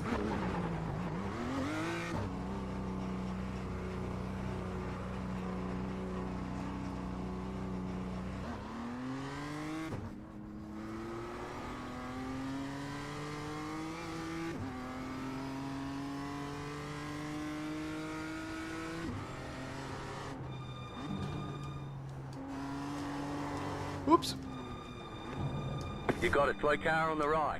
Oops. You got a slow car on the right.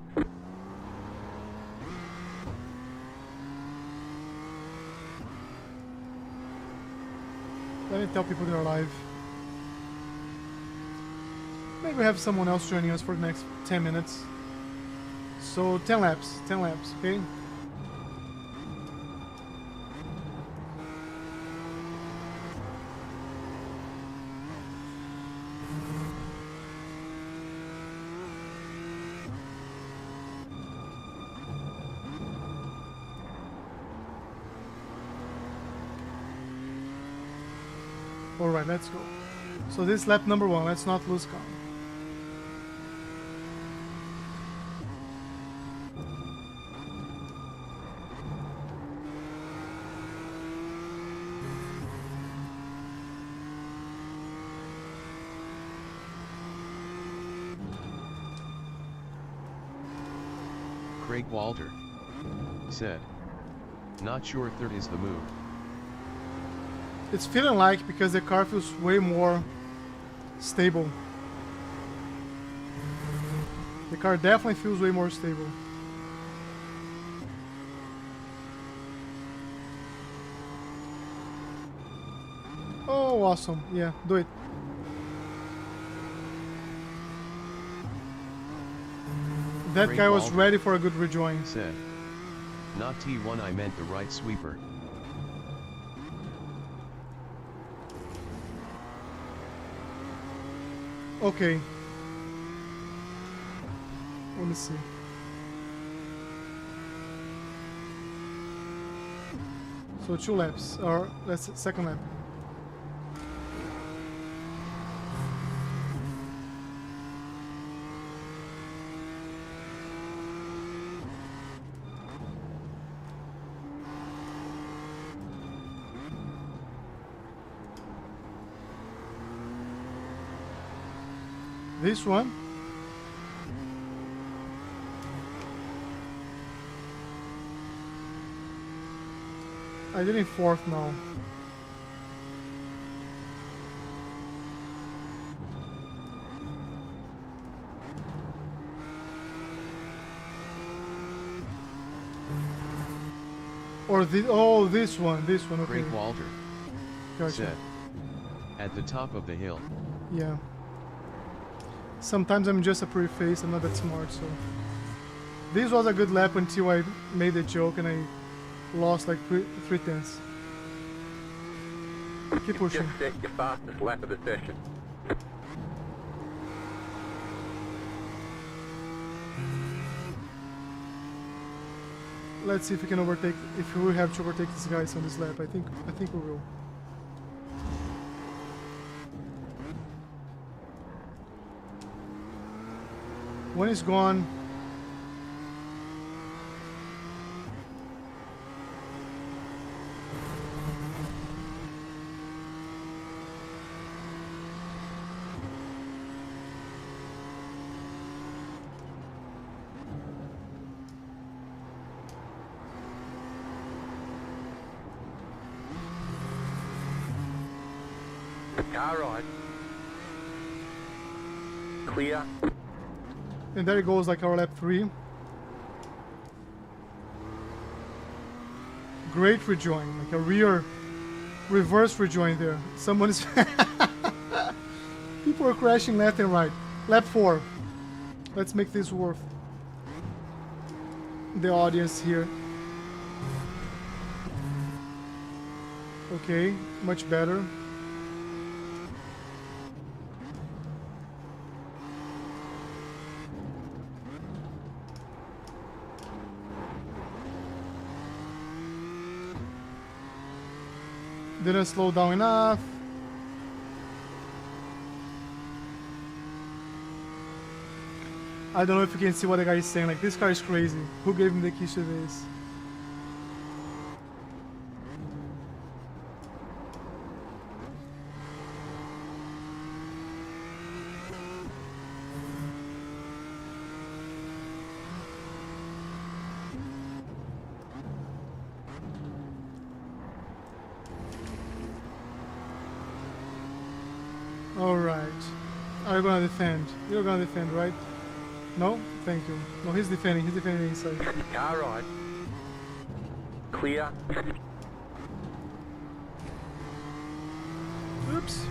Let me tell people they're alive. Maybe we have someone else joining us for the next 10 minutes. So 10 laps, okay? Alright, let's go. So this is lap number 1, let's not lose count. Craig Walter said, not sure third is the move. It's feeling like because the car feels way more stable. The car definitely feels way more stable. Oh, awesome. Yeah, do it. That Craig guy was Walter ready for a good rejoin. said, not T1, I meant the right sweeper. Okay. Let me see. So 2 laps, or let's second lap. This one. I did in 4th now. Or the this one, okay. Craig Walter Gotcha. said, at the top of the hill. Yeah. Sometimes I'm just a pretty face, I'm not that smart, so. This was a good lap until I made the joke and I lost like 3/10. Keep pushing. Just set your fastest lap of the session. Let's see if we can overtake, if we have to overtake these guys on this lap. I think we will. One is gone. Car right. Clear. And there goes like our lap 3. Great rejoin, like a reverse rejoin there. Someone is people are crashing left and right. Lap 4. Let's make this worth the audience here. Okay, much better. Didn't slow down enough. I don't know if you can see what the guy is saying. Like, this car is crazy. Who gave him the keys to this? Alright. Are you gonna defend? You're gonna defend, right? No? Thank you. No, he's defending. He's defending inside. Car right. Clear. Oops.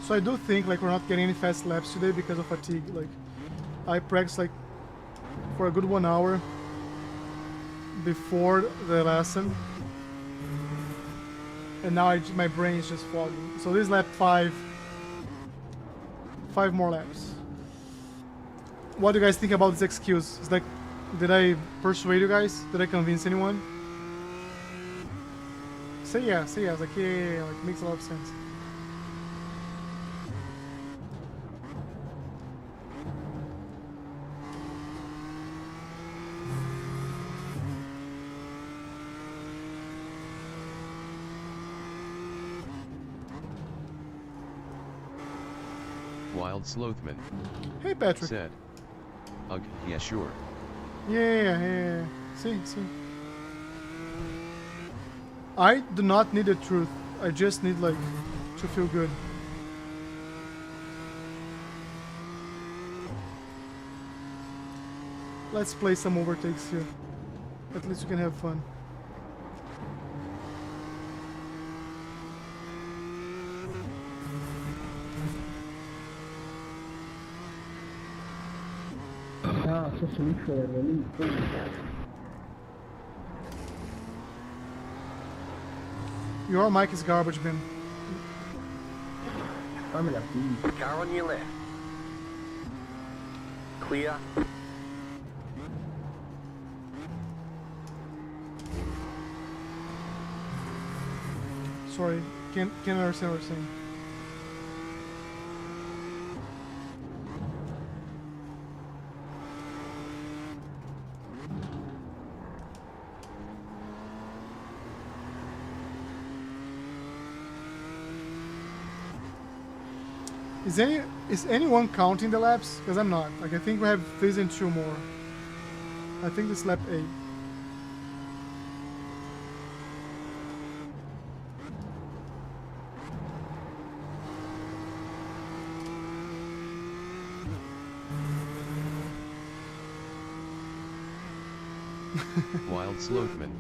So I do think like we're not getting any fast laps today because of fatigue. Like I practiced like for a good 1 hour before the lesson, and now my brain is just foggy. So this lap 5 more laps. What do you guys think about this excuse? It's like, did I persuade you guys? Did I convince anyone? Say yeah, say yeah. Like yeah, like makes a lot of sense. Wild Slothman Hey Patrick. said, "Ugh, yeah, sure." Yeah. See. I do not need the truth. I just need like to feel good. Let's play some overtakes here. At least we can have fun. Your mic is garbage bin. Car on your left. Clear. Sorry, can't understand what you're saying. Is anyone counting the laps? Because I'm not. Like I think we have this and 2 more. I think this lap 8. Wild Slothman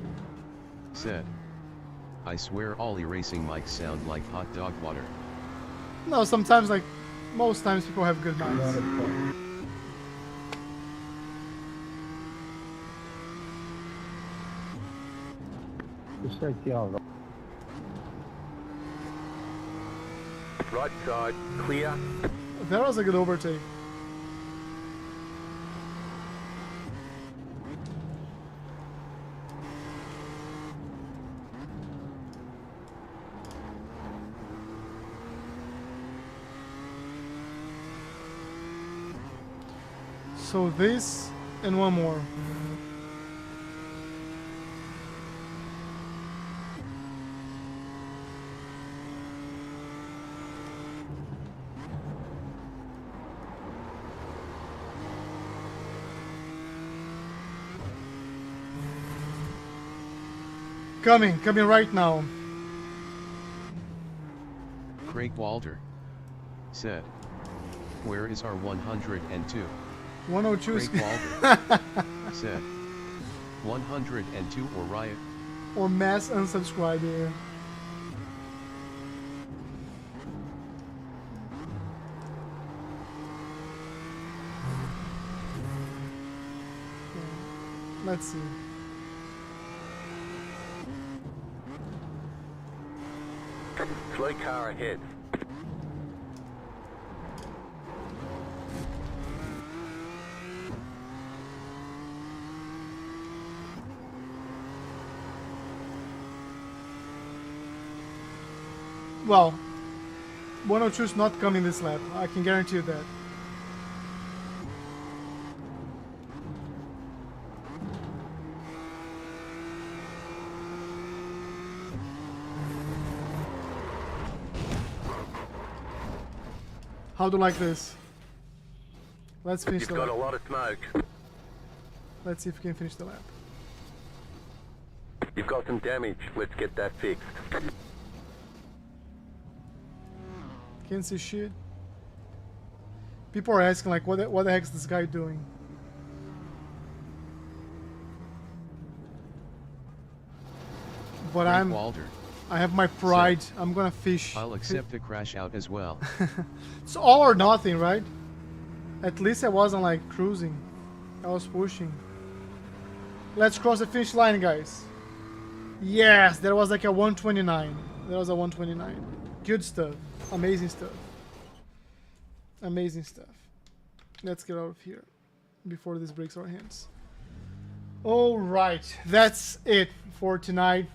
said, "I swear all iRacing mics sound like hot dog water." No, sometimes like most times people have good mics. Right side. Clear. That was a good overtake. So this and 1 more. Coming right now. Craig Walter said, "Where is our 102?" 102 is Craig Walter said, 102 or riot. or mass unsubscribe here. Let's see. Slow car ahead. Well, 102 is not coming this lap. I can guarantee you that. How do you like this? Let's finish You've the got a lap. lot of smoke. Let's see if we can finish the lap. You've got some damage. Let's get that fixed. Can't see shit. People are asking like, what the heck is this guy doing? But Craig Walter, I have my pride. I'm gonna fish. I'll accept the crash out as well. It's all or nothing, right? At least I wasn't like cruising. I was pushing. Let's cross the finish line, guys. Yes, there was like a 129. There was a 129. Good stuff. Amazing stuff. Amazing stuff. Let's get out of here before this breaks our hands. All right, that's it for tonight.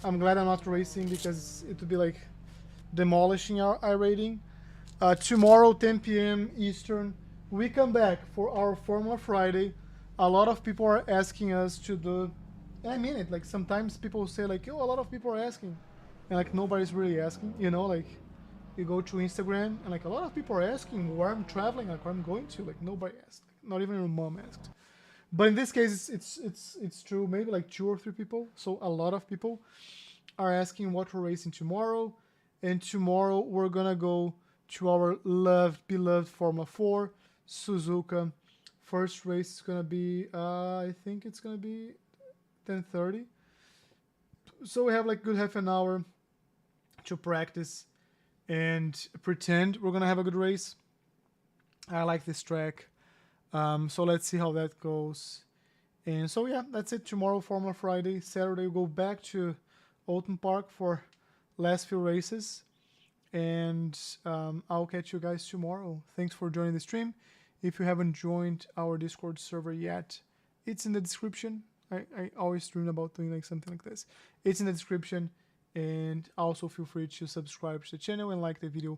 I'm glad I'm not racing because it would be like demolishing our iRating. Tomorrow, 10 p.m. Eastern, we come back for our Formula Friday. A lot of people are asking us to do. I mean it. Like sometimes people say like, "Oh, a lot of people are asking," and like nobody's really asking. You know, like you go to Instagram and like a lot of people are asking where I'm traveling, like where I'm going to. Like nobody asked. Like, not even your mom asked. But in this case, it's true. Maybe like 2 or 3 people. So a lot of people are asking what we're racing tomorrow. And tomorrow we're gonna go to our beloved Formula 4, Suzuka. First race is gonna be, I think it's gonna be 10:30. So we have like good half an hour to practice and pretend we're gonna have a good race. I like this track. So let's see how that goes. And so yeah, that's it. Tomorrow, Formula Friday. Saturday, we'll go back to Oulton Park for last few races. And I'll catch you guys tomorrow. Thanks for joining the stream. If you haven't joined our Discord server yet, it's in the description. I always dream about doing like something like this. It's in the description. And also feel free to subscribe to the channel and like the video.